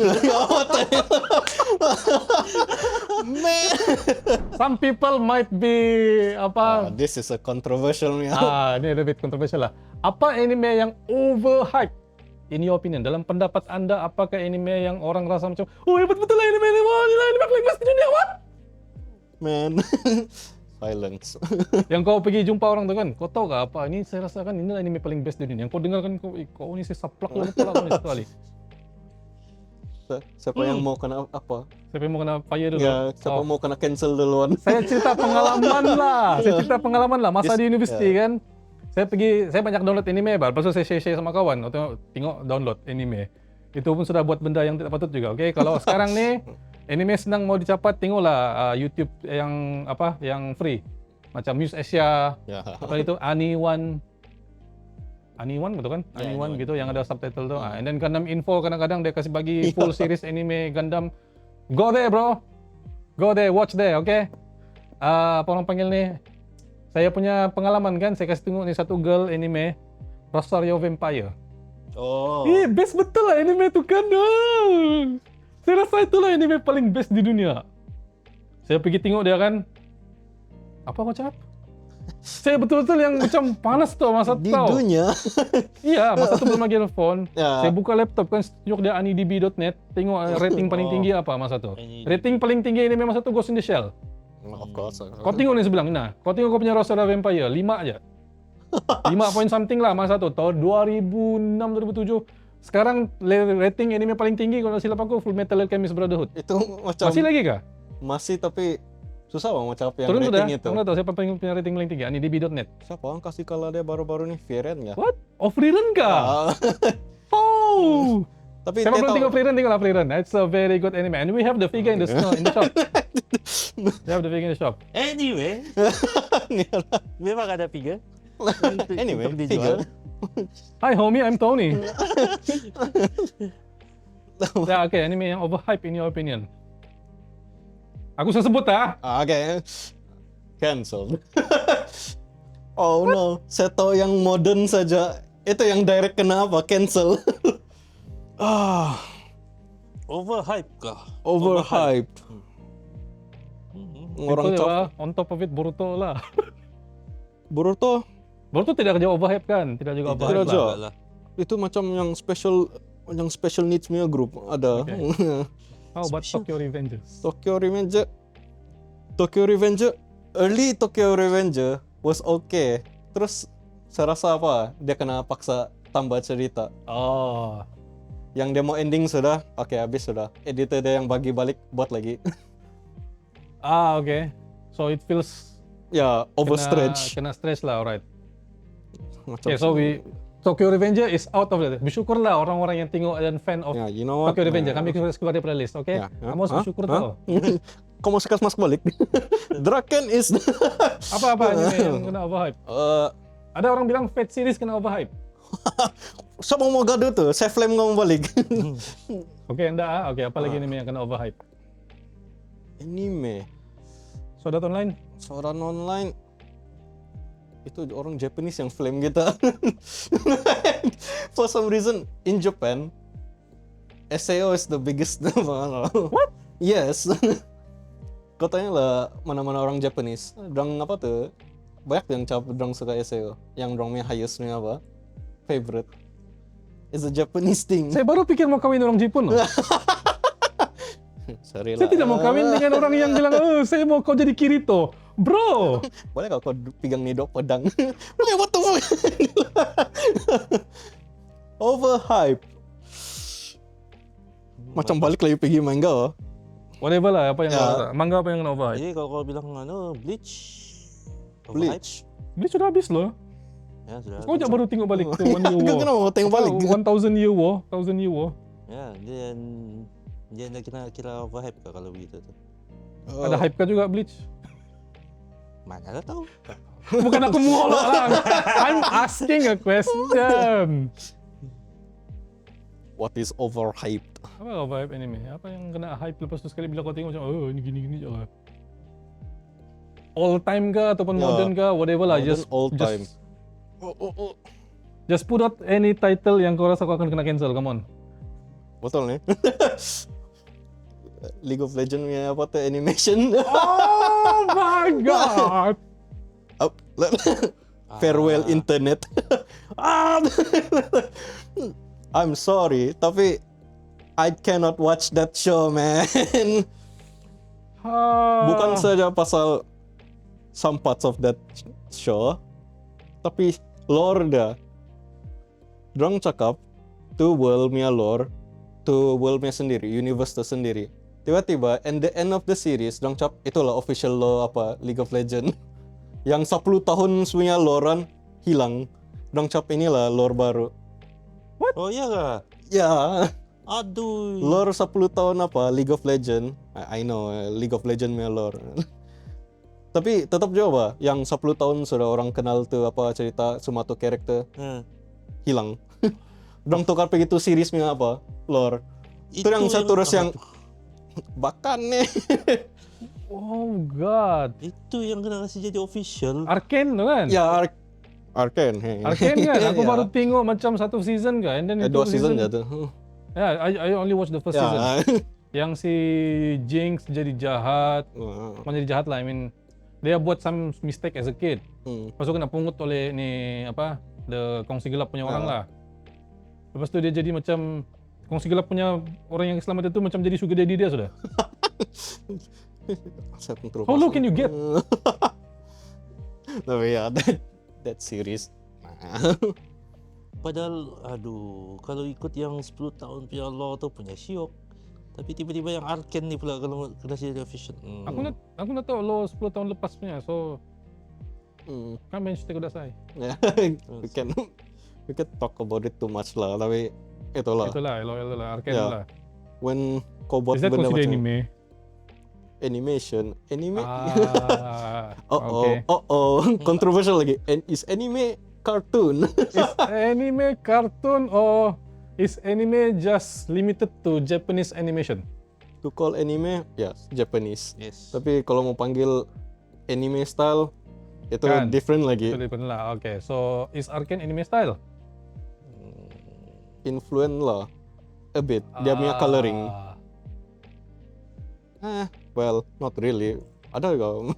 Man. Some people might be This is a controversial nih. ini a bit controversial lah. Apa anime yang overhype? In your opinion, dalam pendapat Anda, apakah anime yang orang rasa macam, oh hebat betul lah anime ini, wah ini anime paling best di dunia, what? Man. Silence. Yang kau pergi jumpa orang tu kan, kau tahu gak apa, ini saya rasakan ini anime paling best di dunia. Yang kau dengarkan, kau ini saya saplak lah kepala kau ni satu kali. Siapa yang mau kena apa? Siapa yang mau kena fire dulu? Ya, siapa mau kena cancel duluan? Saya cerita pengalaman lah. Saya cerita pengalaman lah. Masa di universiti kan, saya banyak download anime, lepas tu saya share sama kawan. Tengok download anime. Itu pun sudah buat benda yang tidak patut juga. Okay? Kalau sekarang nih, anime senang mau dicapat, tengoklah YouTube yang free. Macam Muse Asia, Ya. apa itu, Aniwan betul kan? Ya, Aniwan Aniwan. gitu yang ada subtitle tuh. And then Gundam Info kadang-kadang dia kasih bagi full series anime Gundam. Go there bro. Go there, watch there, okay? Apa orang panggil nih? Saya punya pengalaman kan, saya kasih tengok nih satu girl anime Rosario Vampire. Oh. Best betul lah anime tu kan. Saya rasa itulah anime paling best di dunia. Saya pergi tengok dia kan. Apa macam? Saya betul-betul yang macam panas tuh masa Di tahu. dunia. Iya, masa tu belum lagi ada phone. Ya. Saya buka laptop kan, tunjuk dia anidb.net, tengok rating paling tinggi apa masa tu. Rating paling tinggi anime masa tu Ghost in the Shell. Of course. Kau tengok ni sebelah, nah. Kau tengok kau punya Rosario Vampire, 5 aja. 5 point something lah masa tu, tahun 2006 2007. Sekarang rating anime paling tinggi kalau silap aku Full Metal Alchemist Brotherhood. Itu macam Masih lagi kah? masih tapi susah bang macam apa yang Turun sudah. rating itu. Kamu tahu siapa punya rating paling tinggi? Anidb.net. Siapa yang kasih kalah dia baru-baru nih Viren ya? What? Oh, Freerun kah? Ah, Oh! tapi Siapa dia belum tahu. tengok Freerun, tengoklah Freerun. It's a very good anime. And we have the figure in the store, in the shop. We have the figure in the shop. Anyway, memang ada figure. Anyway, untuk dijual. Hi homie, I'm Tony. Ya, okay, anime yang overhype in your opinion. Aku sudah sebut ah. Okay. Cancel. Oh no, saya tahu yang modern saja. Itu yang direct kenapa cancel. Overhype kah? Overhype. Orang Itu cap ya, on top of it Boruto lah. Boruto Boruto tidak jauh overhype kan? Tidak juga overhype Tidak lah. jauh. itu macam yang special needs punya group ada. How about Tokyo Revengers? Tokyo Revenger, early Tokyo Revenger was okay. Terus saya rasa apa? Dia kena paksa tambah cerita. Oh. Yang demo ending sudah, oke habis sudah. Editor dia yang bagi balik buat lagi. Okay. So it feels Ya overstretch. Kena stretch lah, alright. Macam Okay, so Tokyo Revenger is out of it. Bersyukurlah orang-orang yang tengok dan fan of ya, you know what? Tokyo Revenger. Kami keluar dari playlist, okay? Ya, Kamu harus bersyukur tau. Kamu sekas masuk balik. Draken is Apa-apa anime yang kena overhype? Eh, Ada orang bilang Fate series kena overhype. siapa mau gaduh tuh? Saya flame ngomong balik. Oke, enggak ah. Oke, apa lagi anime yang kena overhype? Anime. Sword Art Online? Sword Art Online itu orang Japanese yang flame kita. For some reason in Japan SAO is the biggest. What? Yes. Katanya lah mana-mana orang Japanese. Drang apa tuh? Banyak yang drang suka SAO. Yang drangnya highestnya apa? Favorite. It's a Japanese thing. Saya baru pikir mau kawin orang Jepun loh. Sorry Saya lah. tidak mau kawin dengan orang yang bilang, saya mau kau jadi Kirito. Bro! Boleh gak kau pegang nih dok pedang? Boleh, what the fuck? Overhype. Macam balik lagi pergi manga oh. Whatever lah, apa yang Ya. kau rasa. Manga apa yang kena overhype? Jadi kalau kau bilang Bleach. Overhype. Bleach. Bleach sudah habis loh. Ya sudah. Kau jangan baru tengok balik tuh One Year Kau War. kenapa mau tengok balik? 1000 Year War. 1000 Year War. Ya, dia nak kira overhype kah kalau begitu tu? Ada hype kah juga Bleach? Mana dah tahu. Bukan aku mengolok lah. I'm asking a question. What is overhyped? Apa overhype anime? Apa yang kena hype lepas tu sekali bila kau tengok macam, ini gini-gini je lah. All time kah ataupun Ya, modern kah, whatever lah. modern, all time. Just put out any title yang kau rasa kau akan kena cancel, come on. Betul nih. League of Legends punya apa tuh animation. Oh my god. Oh, farewell internet. Ah. I'm sorry, tapi I cannot watch that show, man. Bukan saja pasal some parts of that show, tapi lore dah. Dorang cakap tu world punya lore, tu world punya sendiri, universe tu sendiri. Tiba-tiba, and the end of the series, dorang cakap itulah official lore apa League of Legends. Yang 10 tahun punya lorean hilang. Dorang cakap inilah lore baru. Oh iya kah? Ya, Aduh. lore 10 tahun apa League of Legends. I know League of Legends punya lore. Tapi tetap juga apa, yang 10 tahun sudah orang kenal tuh apa cerita semua tuh karakter hilang. Dorang tukar begitu series punya apa lore. Itu yang saya terus yang bahkan nih. Oh god. Itu yang kena kasih jadi official. Arcane tu kan? Ya Arcane. Arcane kan? Aku Ya. baru tengok macam satu season kan. And then itu 2 season aja tuh. Yeah, I only watch the first season. Ya. Yang si Jinx jadi jahat. Bukan jadi jahat lah, I mean dia buat some mistake as a kid. Lepas tu kena pungut oleh ni apa, the kongsi gelap punya orang lah. Lepas tu dia jadi macam kongsi gelap punya orang yang selamat itu macam jadi sugar daddy dia sudah. How low can you get? Tapi ya, that series. Padahal aduh, kalau ikut yang 10 tahun punya law tu punya syok. Tapi tiba-tiba yang Arcane ni pula kalau kena jadi official. Aku nak tahu lo 10 tahun lepas punya. So kan bench take udasai. Ya, we can talk about it too much lah. Tapi itulah. Itulah Arcane Ya. lah. When kau buat Is that benda considered macam anime? anime. Okay. Controversial lagi. And is anime cartoon? Is anime cartoon or is anime just limited to Japanese animation? To call anime, yes, Japanese. Yes. Tapi kalau mau panggil anime style, itu Kan. different lagi. Itu different lah. Okay, so is Arcane anime style? Influence lah, a bit. Dia punya coloring. Well, not really. Ada juga.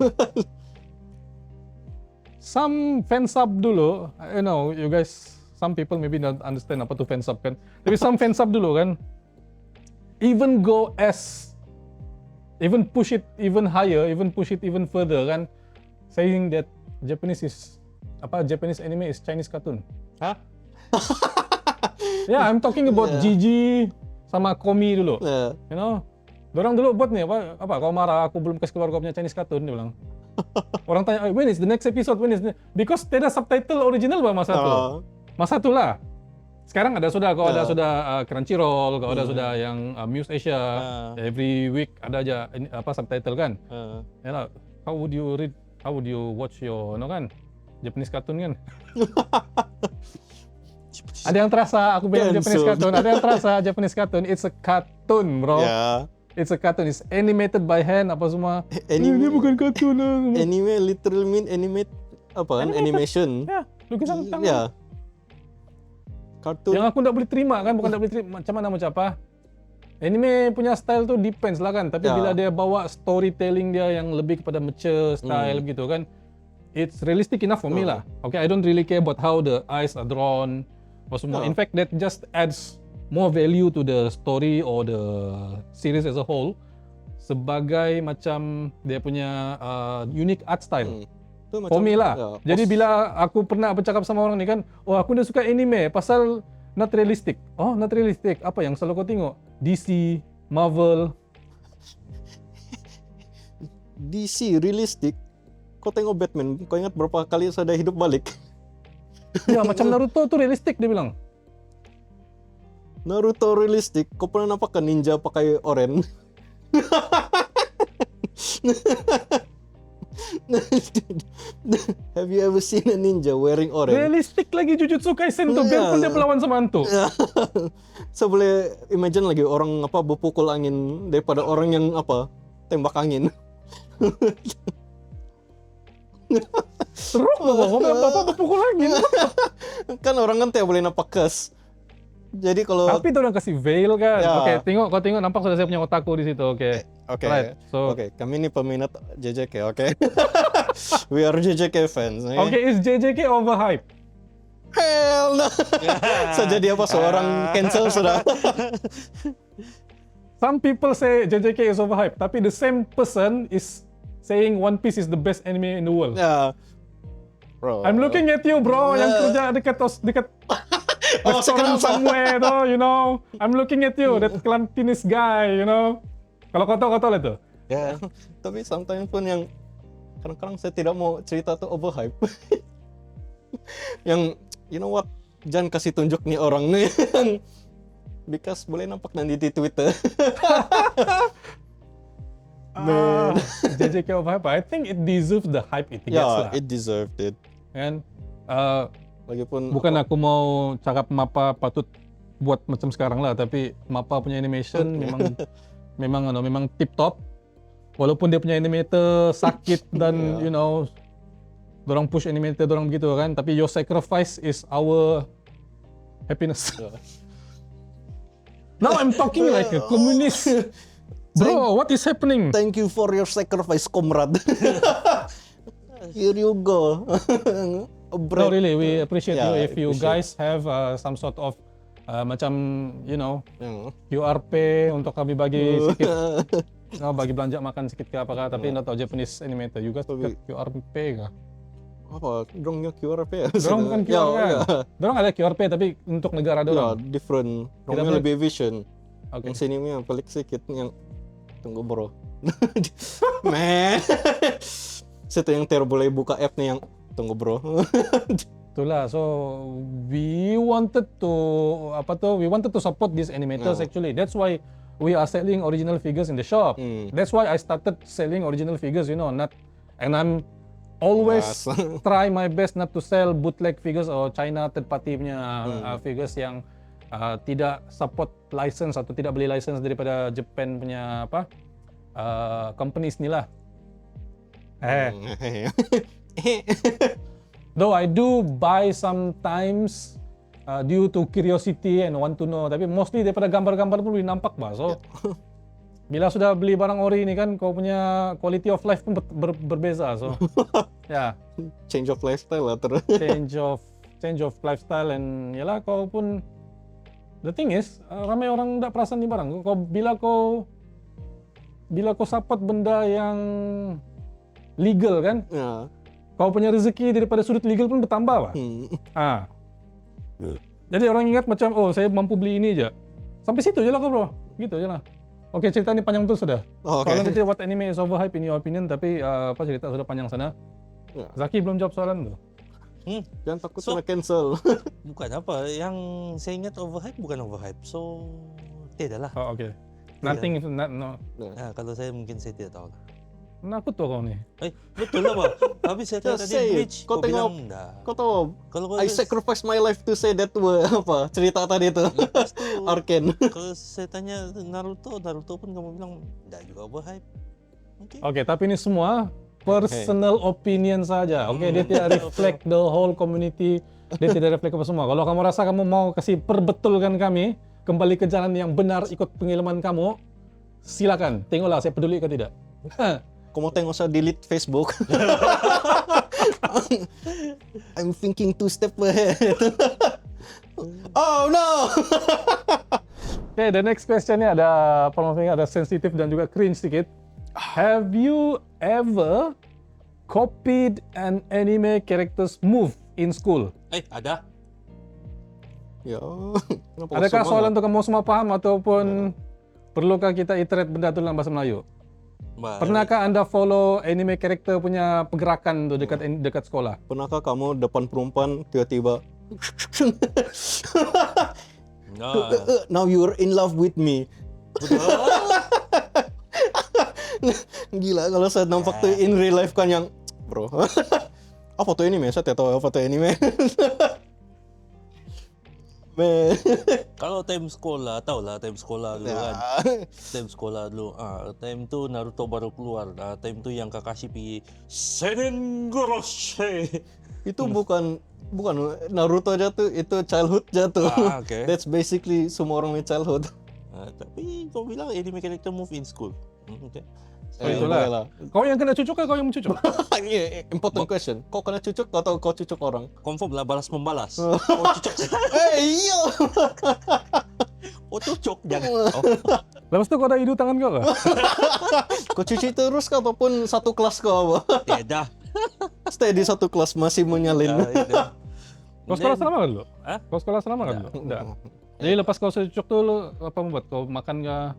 Some fansub dulu, you know, you guys, some people maybe not understand apa tu fansub kan. Tapi some fansub dulu kan, even push it even higher, even push it even further kan, saying that Japanese anime is Chinese cartoon. Hah? Yeah, I'm talking about Gigi sama Komi dulu. Yeah. You know, dorang dulu buat nih apa kau marah aku belum kasih keluar kau punya Chinese cartoon, dia bilang. Orang tanya, when is the next episode? Because tidak subtitle original bah masa tu. Masa tu lah. Sekarang ada sudah, kau ada sudah Crunchyroll, kau ada sudah yang Muse Asia. Every week ada aja apa subtitle kan. Ya lah, how would you watch your kan Japanese cartoon kan? Ada yang terasa aku bilang Japanese cartoon, ada yang terasa Japanese cartoon. It's a cartoon, bro. Yeah. It's a cartoon. It's animated by hand apa semua. Anime. Ini bukan kartun lah. Anime literally mean animate apa kan? Animation. Ya, lukisan tangan. Ya. Kartun. Yang aku tak boleh terima kan, bukan tak boleh terima macam mana macam apa. Anime punya style tu depends lah kan, tapi bila dia bawa storytelling dia yang lebih kepada mature style gitu kan, it's realistic enough for me lah. Okay, I don't really care about how the eyes are drawn apa semua. In fact, that just adds more value to the story or the series as a whole sebagai macam dia punya unique art style. For me lah. Jadi bila aku pernah bercakap sama orang ni kan, oh aku dah suka anime pasal not realistic. Oh, not realistic. Apa yang selalu kau tengok? DC, Marvel. DC realistic. Kau tengok Batman, kau ingat berapa kali sudah hidup balik? Ya, macam Naruto tu realistic dia bilang. Naruto realistic. Kau pernah nampak kan ninja pakai oren? Have you ever seen a ninja wearing orange? Realistic lagi Jujutsu Kaisen tu, biarpun dia berlawan sama hantu. So boleh imagine lagi orang apa berpukul angin daripada orang yang apa tembak angin. Teruk loh, bapak berpukul angin. Kan orang kan tidak boleh nampak kes. Jadi kalau Tapi itu udah kasih veil kan. Ya. Oke, kau tengok nampak sudah saya punya otaku di situ. Oke. Oke. Right. So, Oke, kami ini peminat JJK, oke. We are JJK fans. oke, is JJK overhype? Hell no. Saya jadi apa seorang cancel sudah. Some people say JJK is overhyped, tapi the same person is saying One Piece is the best anime in the world. Ya. Bro. I'm looking at you, bro, yang kerja dekat restoran sekarang somewhere, though, you know. I'm looking at you, that Atlantis guy, you know. Kalau kau tahu lah itu. Ya. Tapi sometimes pun yang kadang-kadang saya tidak mau cerita tuh overhype. Yang you know what? Jangan kasih tunjuk nih orang nih. Because boleh nampak nanti di Twitter. Man. JJK overhype, I think it deserves the hype it gets Ya, lah. it deserved it. Kan? Lagipun Bukan aku mau cakap MAPPA patut buat macam sekarang lah, tapi MAPPA punya animation memang tip top. Walaupun dia punya animator sakit dan you know, dorang push animator dorang begitu kan, tapi your sacrifice is our happiness. Now I'm talking like a communist. Bro, what is happening? Thank you for your sacrifice, comrade. Here you go. No, really, we appreciate Yeah, you if you appreciate. guys have some sort of macam you know Yang QRP untuk kami bagi sedikit, bagi belanja makan sedikit ke apakah, tapi not tahu Japanese animator juga Tapi- QRP kah? apa? Dorongnya QRP ya? Dorong bukan QR kan? Ya, Dorong ada QRP tapi untuk negara ya, dorong. different. Kita Dorongnya boleh- lebih vision. Oke. Yang sini mah pelik sedikit yang tunggu bro. Man. Situ yang boleh buka app nih yang tunggu bro. Itulah, so we wanted to support these animators actually. That's why we are selling original figures in the shop. That's why I started selling original figures, you know, and I'm always Yes. try my best not to sell bootleg figures or China third party punya figures yang tidak support license atau tidak beli license daripada Japan punya companies ni lah. Though I do buy sometimes due to curiosity and want to know, tapi mostly daripada gambar-gambar pun lebih nampak bah. So bila sudah beli barang ori ni kan, kau punya quality of life pun berbeza. So ya, Change of lifestyle lah terus. change of lifestyle, and yalah kau pun, the thing is ramai orang tak perasan ni barang. Bila kau support benda yang legal kan, Ya. kau punya rezeki daripada sudut legal pun bertambah bah. Jadi orang ingat macam, oh saya mampu beli ini aja. Sampai situ je lah kau bro. Gitu je lah. Oke, cerita ini panjang tuh sudah. Oh, oke. Soalnya nanti what anime is overhype in your opinion, tapi cerita sudah panjang sana. Ya. Zaki belum jawab soalan tuh. Jangan takut kena cancel. Bukan apa, yang saya ingat overhype bukan overhype. So tidak lah. Oh, oke. Nothing, no. Kalau saya mungkin saya tidak tahu lah. Nakut tuh kau nih. Betul lah Pak. Habis saya tanya Just tadi say it. Bleach, Kau kau bilang tengok- enggak. Kau tahu? Kalau I sacrifice my life to say that word apa cerita tadi itu. lepas tu, Arcane. kalau saya tanya Naruto pun kamu bilang enggak juga overhype. Oke, tapi ini semua personal opinion saja. Oke, dia tidak reflect the whole community. Dia tidak reflect apa semua. Kalau kamu rasa kamu mau kasih perbetulkan kami kembali ke jalan yang benar ikut pengilman kamu, silakan. Tengoklah saya peduli atau tidak. Kau mau tengok saya delete Facebook. I'm thinking 2 step ahead. Oh no. Oke, the next question ni ada sensitif dan juga cringe sedikit. Have you ever copied an anime character's move in school? Ada. Ya. kenapa kau Adakah semangat? soalan untuk kamu semua paham ataupun perlukah kita iterate benda tu dalam bahasa Melayu? Pernahkah Anda follow anime karakter punya pergerakan tu dekat sekolah? Pernahkah kamu depan perempuan tiba-tiba Nah, now you're in love with me? Gila kalau saya nampak tuh in real life kan yang bro. Apa tuh anime? Saya tidak tahu apa tuh anime. Man. kalau time sekolah, tahulah time sekolah dulu kan. Time sekolah dulu. Time tu Naruto baru keluar. Time tu yang Kakashi pergi Senengoroshi. Itu bukan Bukan Naruto aja tuh itu childhood aja tuh. Oke. That's basically semua orang punya childhood. Tapi kau bilang anime character move in school. Okay. itulah. boleh lah. Kau yang kena cucuk kah kau yang mencucuk? Ini important question. Kau kena cucuk atau kau cucuk orang? Confirm lah balas membalas. Oh cucuk. Iya. Oh cucuk jangan. Oh. Lepas tu kau ada hidu tangan kau kah? Kau cuci terus kah ataupun satu kelas kau apa? Tidak. Stay di satu kelas masih menyalin. Kau sekolah selama kan dulu? Hah? Kau sekolah selama kan dulu? Enggak. Jadi lepas kau secucuk tuh lu apa membuat? Kau makan kah?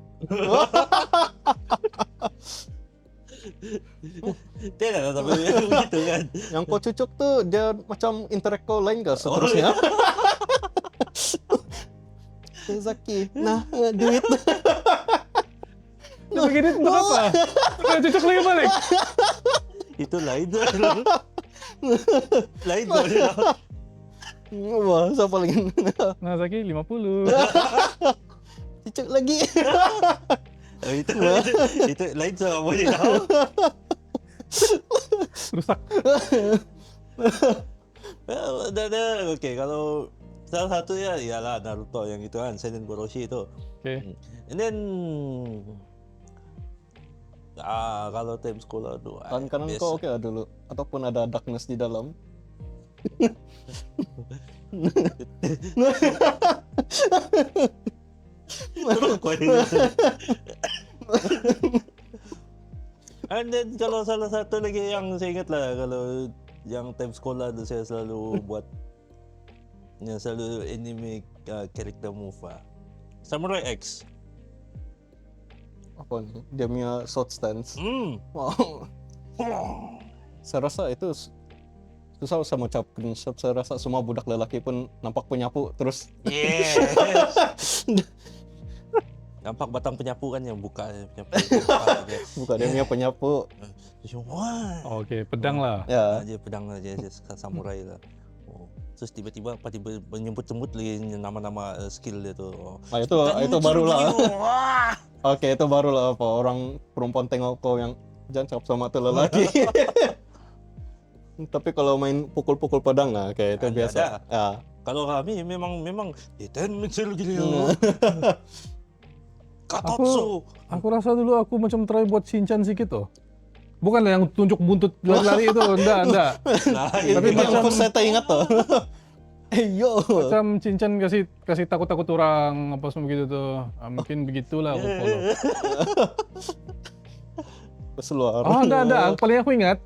Tidak lah tapi begitu kan. Yang kau cucuk tuh dia macam interact kau lain kah seterusnya? Zaki, nah duit. Lu begini untuk apa? Kau cucuk lagi balik. Itu lain tuh. Lain tuh. Wah, siapa lagi? Nah, Zaki 50. Cucuk lagi. Oh, itu lain tuh nggak boleh tahu. Rusak. Oke, kalau salah satu ya ialah Naruto yang itu kan, Seinen Goroshi itu. Oke. And then kalau time sekolah tuh Tangan kanan kau oke lah dulu ataupun ada darkness di dalam. And then kalau salah satu lagi yang saya ingat lah, kalau yang time sekolah tu saya selalu buat yang selalu anime character move Samurai X. Apa nih? Dia punya sword stance. Wow. Saya rasa itu susah sama ucapkan. Saya rasa semua budak lelaki pun nampak penyapu terus. Yes. Nampak batang penyapu kan yang buka penyapu. Bukan dia punya penyapu. Wah. Oke, pedang lah. Ya. Dia pedang aja samurai lah. Oh. Terus tiba-tiba menyebut-sebut lagi nama-nama skill dia tu. Oh. Itu barulah. Wah. Oke, itu barulah apa orang perempuan tengok kau yang jangan cakap sama tuh lelaki. Tapi kalau main pukul-pukul pedang lah kayak itu Ada. biasa. Ya. Kalau kami memang Iten Mitsul gitu. Katotsu. Aku rasa dulu aku macam try buat Shinchan sikit tuh. Bukanlah yang tunjuk buntut lari-lari itu, enggak. Nah, Tapi ini yang macam- first saya ingat tuh. Yo. Macam Shinchan kasih takut-takut orang apa semua begitu tuh. Mungkin begitulah aku follow. Keseluar. Oh, enggak. Paling aku ingat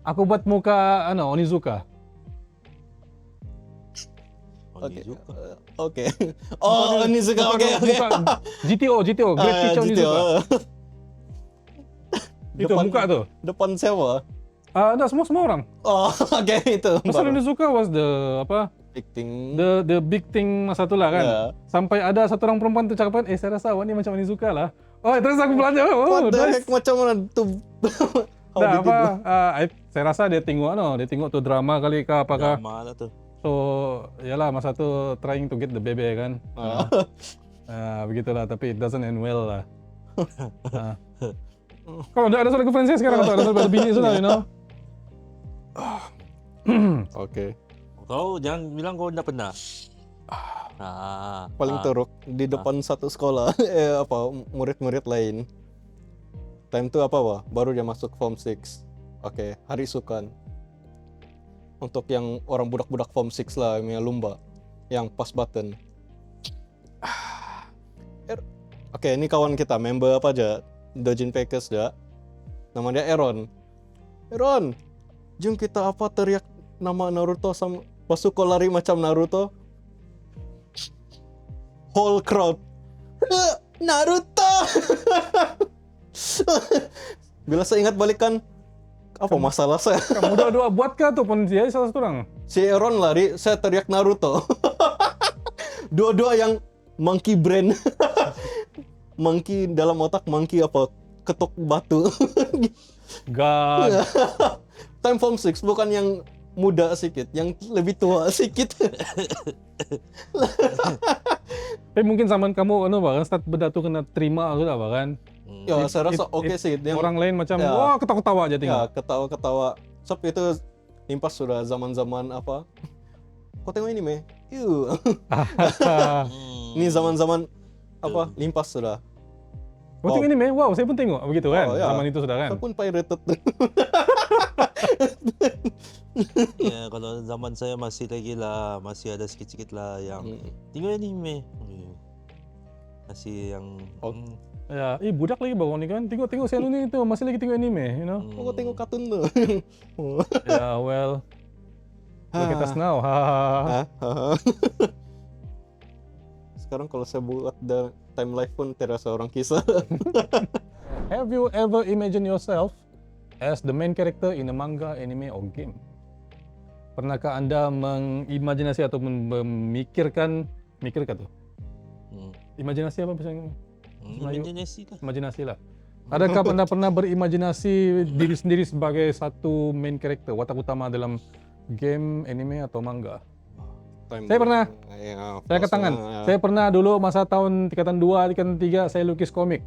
aku buat muka Onizuka. Oke. Oh, Onizuka. Oke. Muka GTO, Great Teacher Onizuka. Itu Depan- muka tuh. Depan siapa? Enggak, semua orang. Oh, oke itu. Pasal baru. Onizuka was the Big thing. the big thing masa tu lah kan. Ya. Sampai ada satu orang perempuan tu cakap, saya rasa awak ni macam Onizuka lah. Oh, terus aku belajar. Oh, What the nice. heck, macam mana tuh? How Nah, did it saya rasa dia tengok tuh drama kali kah apakah. Drama lah tu. So, yalah masa tu trying to get the baby kan. Begitulah, tapi it doesn't end well lah. Kalau udah ada soal girlfriend saya sekarang atau ada bini sudah, you know. Oke. Kau jangan bilang kau tidak pernah. Paling teruk di depan satu sekolah murid-murid lain. Time itu apa? Baru dia masuk form 6. Oke, hari sukan. Untuk yang orang budak-budak form 6 lah, yang lumba, yang pass button. Oke, ini kawan kita, member apa aja? Dojin Packers aja. Nama dia Aaron. Aaron, jom kita teriak nama Naruto sama Pasuko lari macam Naruto. Whole crowd. Naruto. Bila saya ingat balikan, apa masalah saya? Kamu dua-dua buat kah ataupun dia salah satu orang? Si Aaron lari, saya teriak Naruto. Dua-dua yang monkey brain. Monkey dalam otak, monkey ketuk batu. God. Time form 6 bukan yang muda sedikit, yang lebih tua sedikit. Tapi mungkin zaman kamu kan start benda tu kena terima sudah kan? Ya, saya rasa oke sih. Yang Orang lain macam Ya. wah ketawa-ketawa aja ya, tengok. ketawa-ketawa. Sebab itu impas sudah zaman-zaman kau tengok anime? Yuk. Hmm. Ini zaman-zaman apa? Limpas sudah. Kau tengok anime? Wow, saya pun tengok begitu kan. Oh, ya. Zaman itu sudah kan. Saya pun pirated. Ya, kalau zaman saya masih lagi lah, masih ada sikit-sikit lah yang tengok anime. Masih yang Oh. Ya, budak lagi bawah ni kan. Tengok saya ni tu masih lagi tengok anime, you know. Kau tengok kartun tuh. Ya, well. Look at us now. Hah? Sekarang kalau saya buat time life pun terasa orang kisah. Have you ever imagined yourself as the main character in a manga, anime, or game? Pernahkah Anda mengimajinasi atau memikirkan tuh? Imajinasi apa misalnya? Melayu? Imajinasi lah. Adakah Anda pernah berimajinasi diri sendiri sebagai satu main character, watak utama dalam game, anime, atau manga? Saya pernah. Saya ke tangan. Saya pernah dulu masa tahun tingkatan 2, tingkatan 3 saya lukis komik.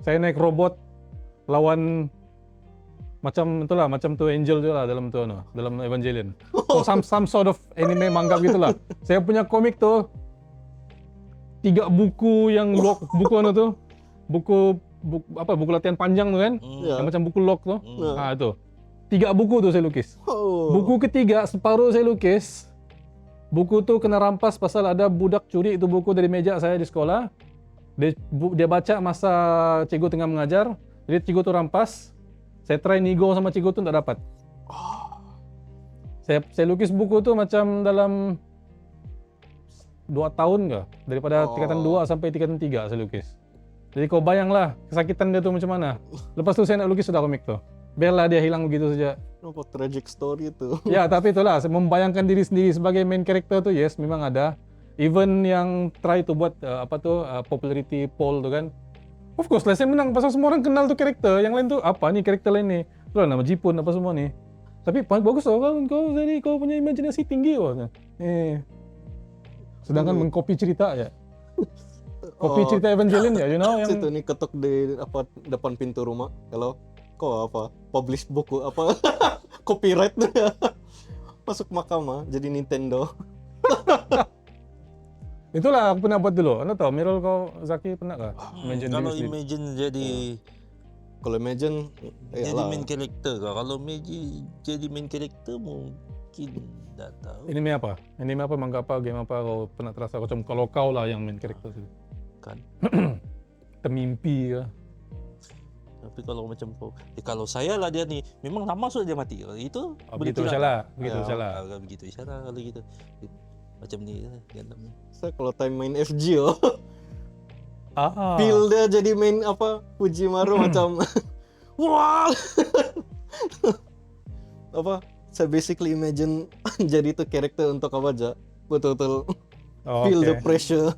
Saya naik robot lawan macam itulah, macam tu Angel tu lah dalam tu dalam Evangelion. So, some sort of anime manga gitulah. Saya punya komik tu 3 buku yang lock, buku tu. Buku latihan panjang tu kan? Yang macam buku lock tu. Itu. 3 buku tu saya lukis. Buku ketiga separuh saya lukis. Buku tu kena rampas pasal ada budak curi itu buku dari meja saya di sekolah. Dia baca masa cikgu tengah mengajar. Jadi cikgu tu rampas. Saya try nego sama cikgu tu tak dapat. Saya lukis buku tu macam dalam 2 tahun ke. Daripada tingkatan 2 sampai tingkatan 3 saya lukis. Jadi kau bayanglah kesakitan dia tu macam mana. Lepas tu saya nak lukis sudah komik tu. Biarlah dia hilang begitu saja. Apa tragic story tu? Ya, tapi itulah, membayangkan diri sendiri sebagai main character tu, yes, memang ada. Even yang try to buat popularity poll tu kan. Of course lah, saya menang pasal semua orang kenal tu karakter. Yang lain tu, apa ni karakter lain ni? Itulah nama Jipun apa semua ni. Tapi bagus tau, kau punya imajinasi tinggi kau. Sedangkan mengcopy cerita ya. Copy cerita Evangelion ya, you know yang Situ ni ketuk di depan pintu rumah. Kalau kau publish buku copyright masuk mahkamah jadi Nintendo. itulah aku pernah buat dulu. Anda tahu Mirul, kau Zaki pernah kah? Kalau imagine jadi Kalau imagine main character kah? Kalau jadi main character mungkin tak tahu. Anime apa? Anime apa, manga apa, game apa kau pernah terasa macam kalau kau lah yang main character tu? Kan. Termimpi ke? Tapi kalau macam kalau saya lah dia ni memang lama sudah dia mati. Itu Begitu salah, begitu salah. Begitu salah kalau gitu. Macam ni kan. saya kalau time main FGO Ah. feel dia jadi main Fujimaru macam wah. Saya basically imagine jadi itu karakter untuk apa aja. Betul-betul feel the pressure.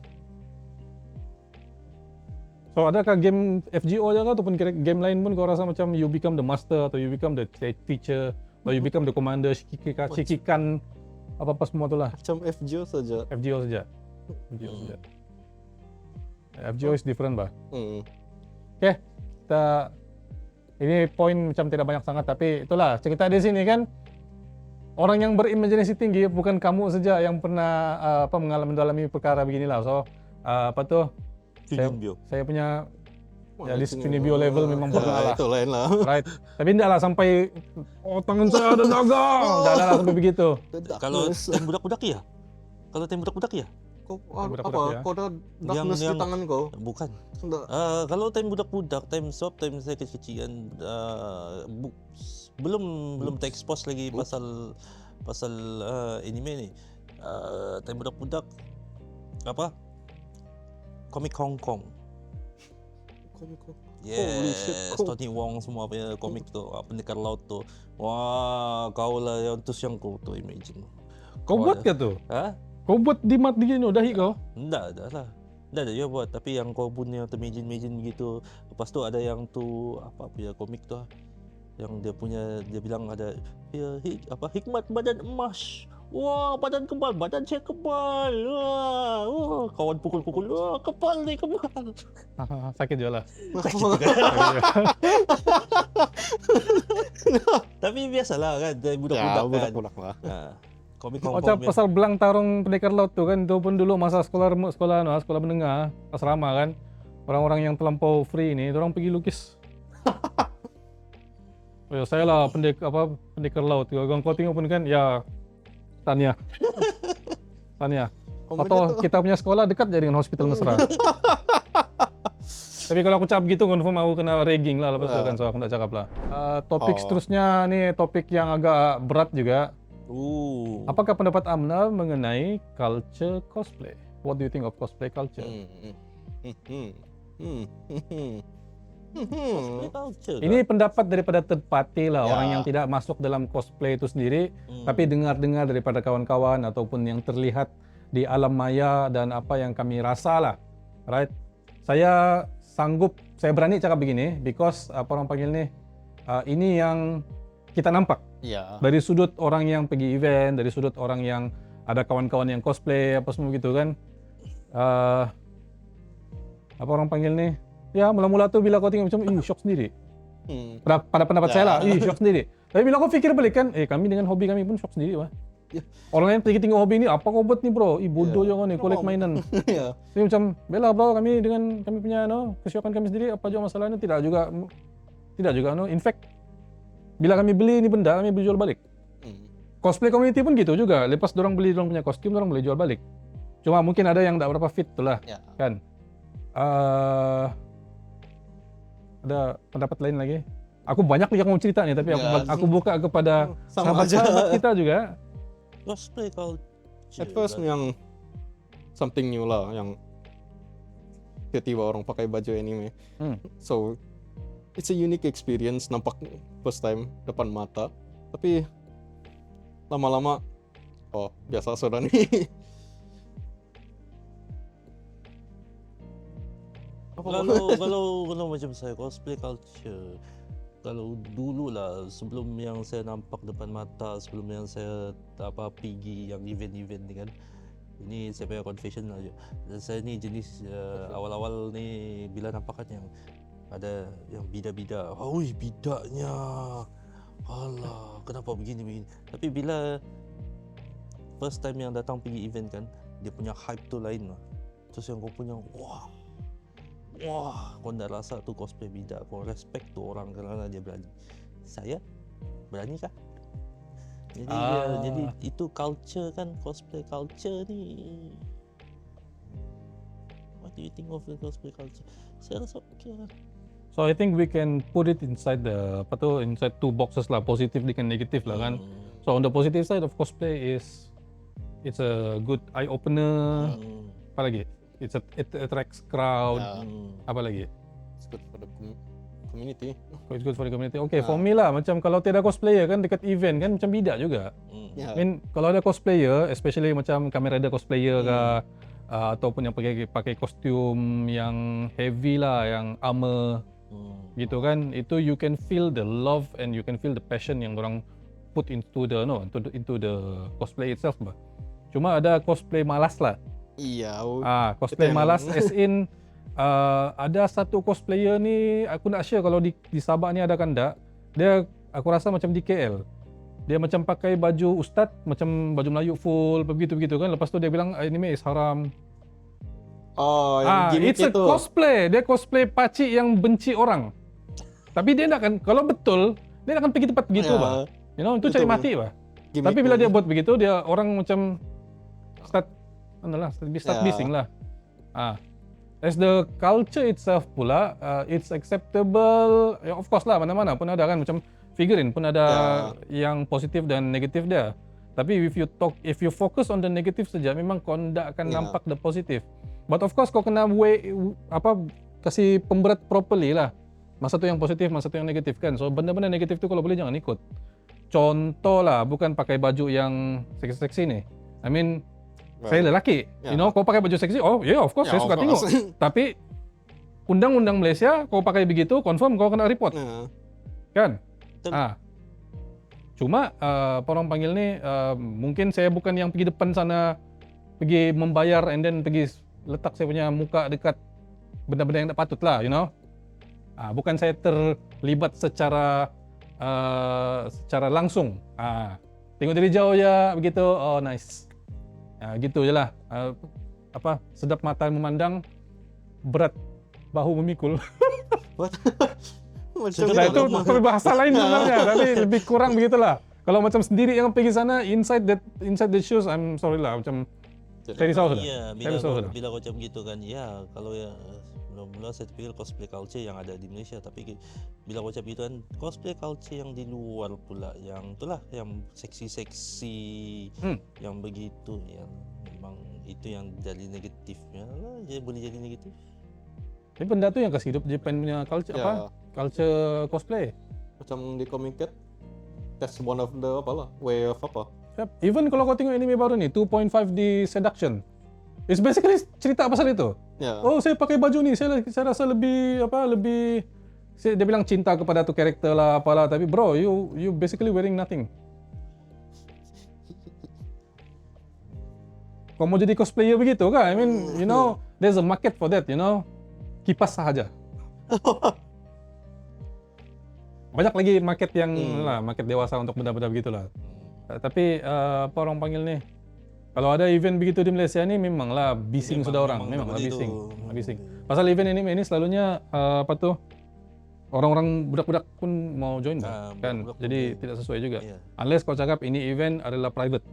So adakah game FGO aja kah ataupun game lain pun kau rasa macam you become the master atau you become the teacher atau you become the commander, shikikan apa-apa semua tu lah. Macam FGO saja. FGO saja. FGO is different bah. Okay, ini poin macam tidak banyak sangat tapi itulah cerita di sini kan. Orang yang berimajinasi tinggi bukan kamu saja yang pernah mengalami perkara beginilah. So saya punya list Finibio level memang pernah lah. Itu lain lah. Right. Tapi enggak lah sampai tangan saya ada naga. Enggak ada lah sampai begitu. Kalau time budak-budak ya? Kalau time budak-budak ya? Kau Budak-budak ya? Kau ada darkness di tangan kau? Bukan. Enggak. Kalau time budak-budak, time saya kecil-kecilan, belum terekspos lagi pasal anime ni. Time budak-budak komik Hong Kong. Yes, Tony Wong semua punya komik tu, Pendekar Laut tu. Wah, kau lah yang tu yang kau tu imagine. Kau buat ke tu? Ha? Kau buat di mat begini dahi kau? Enggak lah. Enggak ada dia buat, tapi yang kau punya imagine begitu. Lepas tu ada yang tu punya komik tu yang dia bilang ada hikmat badan emas. Wah, badan kebal, badan saya kebal. Wah, kawan pukul-pukul. Wah, kebal ni kebal. Sakit juga lah. Tapi biasalah kan, budak-budak kan. Budak-budak lah. Komik Macam kompong pasal belang tarung pendekar laut tu kan, itu pun dulu masa sekolah menengah, asrama kan. Orang-orang yang terlampau free ni, orang pergi lukis. Oh, ya, saya lah pendekar laut. Kalau kau tengok pun kan, ya Tania. Tania. Atau kita punya sekolah dekat je dengan Hospital Mesra. Tapi kalau aku cakap gitu, confirm aku kena ragging lah lepas tu kan, so aku tak cakap lah. Topik seterusnya ni topik yang agak berat juga. Apakah pendapat Amna mengenai culture cosplay? What do you think of cosplay culture? cosplay culture. Ini pendapat daripada third party lah, orang yang tidak masuk dalam cosplay itu sendiri, tapi dengar-dengar daripada kawan-kawan ataupun yang terlihat di alam maya dan apa yang kami rasa lah, right? Saya berani cakap begini, because apa orang panggil ni, ini yang kita nampak. Dari sudut orang yang pergi event, dari sudut orang yang ada kawan-kawan yang cosplay, apa semua gitu kan. Apa orang panggil ni, ya mula-mula tu bila kau tengok macam, shock sendiri. Pada pendapat saya lah, shock sendiri. Tapi bila kau fikir balik kan, kami dengan hobi kami pun shock sendiri lah. Orang lain pergi tengok hobi ni, apa kau buat ni bro? Bodoh je kau ni, collect mainan. Jadi macam, bela bro, kami dengan kami punya kesyuakan kami sendiri, apa juga masalahnya? Tidak juga. In fact, bila kami beli ni benda, kami boleh jual balik. Cosplay community pun gitu juga. Lepas dorang beli dorang punya kostum, dorang boleh jual balik. Cuma mungkin ada yang tak berapa fit tu lah, kan? Ada pendapat lain lagi? Aku banyak yang mau cerita nih, tapi aku buka kepada sahabat-sahabat kita juga. Cosplay culture. At first yang something new lah, yang tiba-tiba orang pakai baju anime. So it's a unique experience, nampak first time depan mata. Tapi lama-lama, biasa sudah nih. Kalau macam saya cosplay culture, kalau dulu lah sebelum yang saya nampak depan mata, sebelum yang saya pergi yang event-event ni kan, ini saya punya confession aja. Saya ni jenis awal-awal ni bila nampak kan yang ada yang bida-bida, bidanya, alah kenapa begini. Tapi bila first time yang datang pergi event kan, dia punya hype tu lain lah. Terus yang kau punya kau dah rasa tu cosplay bida, kau respect tu orang kerana dia berani. Saya berani kah? Jadi itu culture kan, cosplay culture ni. What do you think of the cosplay culture? Saya rasa okay lah. So I think we can put it inside inside two boxes lah, positive dengan negatif lah kan. So on the positive side of cosplay is it's a good eye opener. Apa lagi? It attracts crowd. Apa lagi? It's good for the community. It's good for the community. Okay, for me lah, macam kalau tiada cosplayer kan dekat event kan macam bidak juga. I mean, kalau ada cosplayer, especially macam Kamen Rider cosplayer ataupun yang pakai kostum yang heavy lah, yang armor gitu kan, itu you can feel the love and you can feel the passion yang orang put into the cosplay itself bah. Cuma ada cosplay malas lah. Cosplay malas as in ada satu cosplayer ni, aku nak share kalau di Sabah ni ada kan tak. Dia aku rasa macam di KL. Dia macam pakai baju ustaz, macam baju Melayu full begitu kan. Lepas tu dia bilang anime is haram. It's a cosplay. Dia cosplay pakcik yang benci orang. Tapi dia nak kan, kalau betul, dia akan pergi tempat begitu bah. You know, itu cari mati bah. Tapi bila dia buat begitu, dia orang macam start bising lah. As the culture itself pula, it's acceptable. Of course lah, mana-mana pun ada kan, macam figurine pun ada yang positif dan negatif dia. Tapi if you focus on the negative saja, memang kau tidak akan nampak the positive. But of course kau kena kasih pemberat properly lah. Masa tu yang positif, masa tu yang negatif kan. So benda-benda negatif tu kalau boleh jangan ikut. Contoh lah, bukan pakai baju yang seksi-seksi ni. I mean, saya lelaki. You know, kau pakai baju seksi, of course saya suka tengok. Tapi undang-undang Malaysia, kau pakai begitu, confirm kau kena report. Kan? Cuma orang panggil ni, mungkin saya bukan yang pergi depan sana, pergi membayar and then pergi letak saya punya muka dekat benda-benda yang tak patut lah, you know. Bukan saya terlibat secara langsung. Tengok dari jauh ya begitu, oh nice. Gitu je lah. Sedap mata memandang, berat bahu memikul. What? Macam Nah itu gitu. berbahasa lain sebenarnya, tapi lebih kurang begitulah. Kalau macam sendiri yang pergi sana, inside the shoes, I'm sorry lah, macam saya risau sudah. Iya, Saya risau sudah. bila macam gitu kan, ya kalau ya mula-mula saya pikir cosplay culture yang ada di Malaysia, tapi bila macam gitu kan cosplay culture yang di luar pula, yang itulah yang seksi-seksi, yang begitu, yang memang itu yang jadi negatifnya lah, boleh jadi negatif. Tapi benda tu yang kasih hidup Japan punya culture Ya. culture cosplay. Macam di Comic-Con, that's one of the way of Yep. Even kalau kau tengok anime baru ni 2.5D Seduction, it's basically cerita pasal itu. Ya. Oh saya pakai baju ni, saya rasa lebih dia bilang cinta kepada tu karakter lah apalah, tapi bro you basically wearing nothing. Kau mau jadi cosplayer begitu kan? I mean, you know, there's a market for that, you know. Kipas sahaja. Banyak lagi market yang market dewasa untuk benda-benda begitulah. Tapi apa orang panggil ni? Kalau ada event begitu di Malaysia ni memanglah bising sudah orang, memanglah bising. Pasal event ini selalunya orang-orang budak-budak pun mau join kan. budak-budak Jadi pun tidak sesuai juga. Iya. Unless kau cakap ini event adalah private.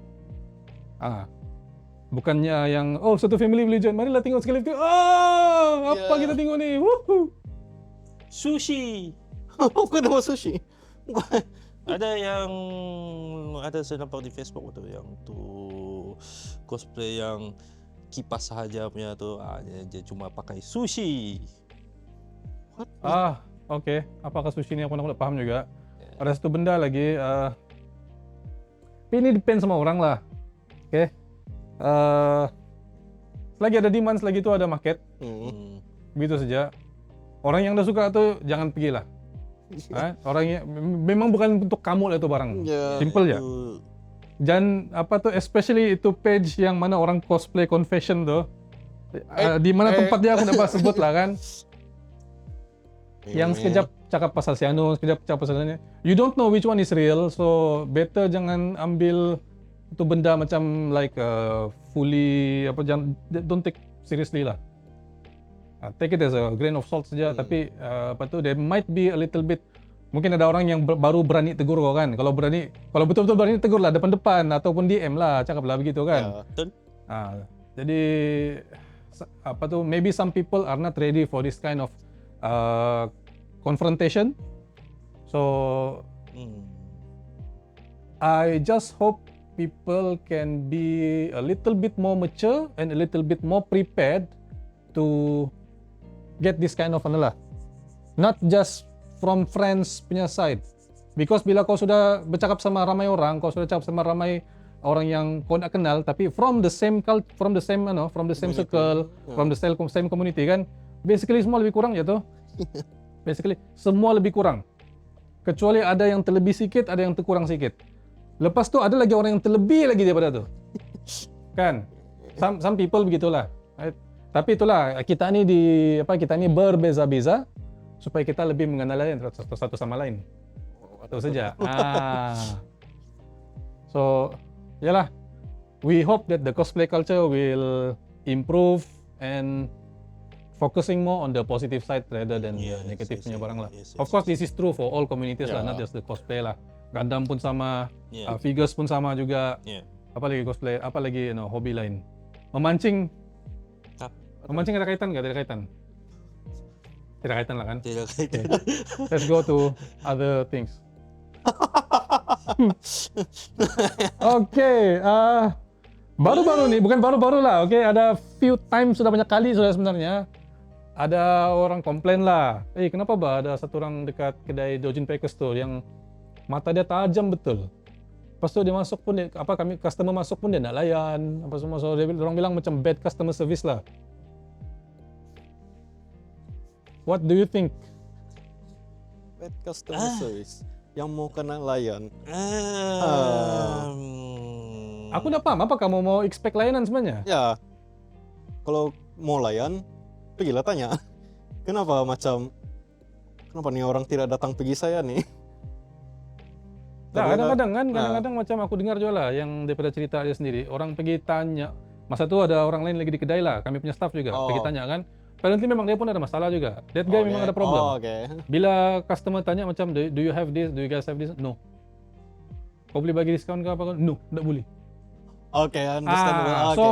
Bukannya yang satu family boleh join. Marilah tengok sekali tu. Apa kita tengok ni? Woohoo. Sushi. Bukan nama sushi. Ada saya nampak di Facebook tu yang tu cosplay yang kipas sahaja punya tu, dia cuma pakai sushi. Okay. Apakah sushi ni aku nak faham juga. Ada satu benda lagi. Tapi ini depend sama orang lah. Okay. Selagi ada demand, selagi itu ada market. Begitu saja. Orang yang dah suka tu jangan pergilah. Orang yang memang bukan untuk kamu lah itu barang. Simple je. Dan especially itu page yang mana orang cosplay confession tu. Di mana tempat dia aku dapat sebut lah kan. Yang sekejap cakap pasal si anu, sekejap cakap pasal ni. You don't know which one is real, so better jangan ambil itu benda macam like fully don't take seriously lah. Take it as a grain of salt saja, tapi there might be a little bit, mungkin ada orang yang baru berani tegur kau kan. Kalau betul-betul berani tegur lah depan-depan ataupun DM lah, cakap lah begitu kan. Betul. Jadi maybe some people are not ready for this kind of confrontation. So I just hope people can be a little bit more mature and a little bit more prepared to get this kind of not just from friends punya side, because bila kau sudah bercakap sama ramai orang, kau sudah cakap sama ramai orang yang kau nak kenal, tapi from the same circle, from the same community kan, basically semua lebih kurang je tu. Basically semua lebih kurang, kecuali ada yang terlebih sikit, ada yang terkurang sikit. Lepas tu ada lagi orang yang terlebih lagi daripada tu kan. Some people begitulah. Tapi itulah, kita ni berbeza-beza supaya kita lebih mengenal satu sama lain. Itu saja. So, yalah. We hope that the cosplay culture will improve and focusing more on the positive side rather than the negative punya barang lah. Of course, this is true for all communities lah, not just the cosplay lah. Gundam pun sama, figures pun sama juga. Apa lagi cosplay? Apa lagi hobi lain? Memancing ada kaitan nggak? Tidak kaitan. Tidak kaitan lah kan? Tidak kaitan. Let's go to other things. Okay, baru-baru nih, bukan baru-baru lah. Okay, ada few times, sudah banyak kali sudah sebenarnya. Ada orang komplain lah. Kenapa ada satu orang dekat kedai Dojin Packers tu yang mata dia tajam betul. Lepas tu dia masuk pun, customer masuk pun dia nak layan. Apa semua, so orang bilang macam bad customer service lah. What do you think? Bad customer service yang mau kena layan. Aku dah paham apa kamu mau expect layanan sebenarnya. Ya, kalau mau layan, pergilah tanya. Kenapa nih orang tidak datang pergi saya nih? Nah, kadang-kadang kan, Ah. kadang-kadang macam aku dengar juga lah yang daripada cerita dia sendiri. Orang pergi tanya, masa tu ada orang lain lagi di kedai lah, kami punya staff juga, Oh. pergi tanya kan. Apparently memang dia pun ada masalah juga. That guy memang ada problem. Oh, oke. Bila customer tanya macam, do you have this, do you guys have this? No. Kau boleh bagi diskaun ke apa? No, tak boleh. Oke, understandable. Oke. So,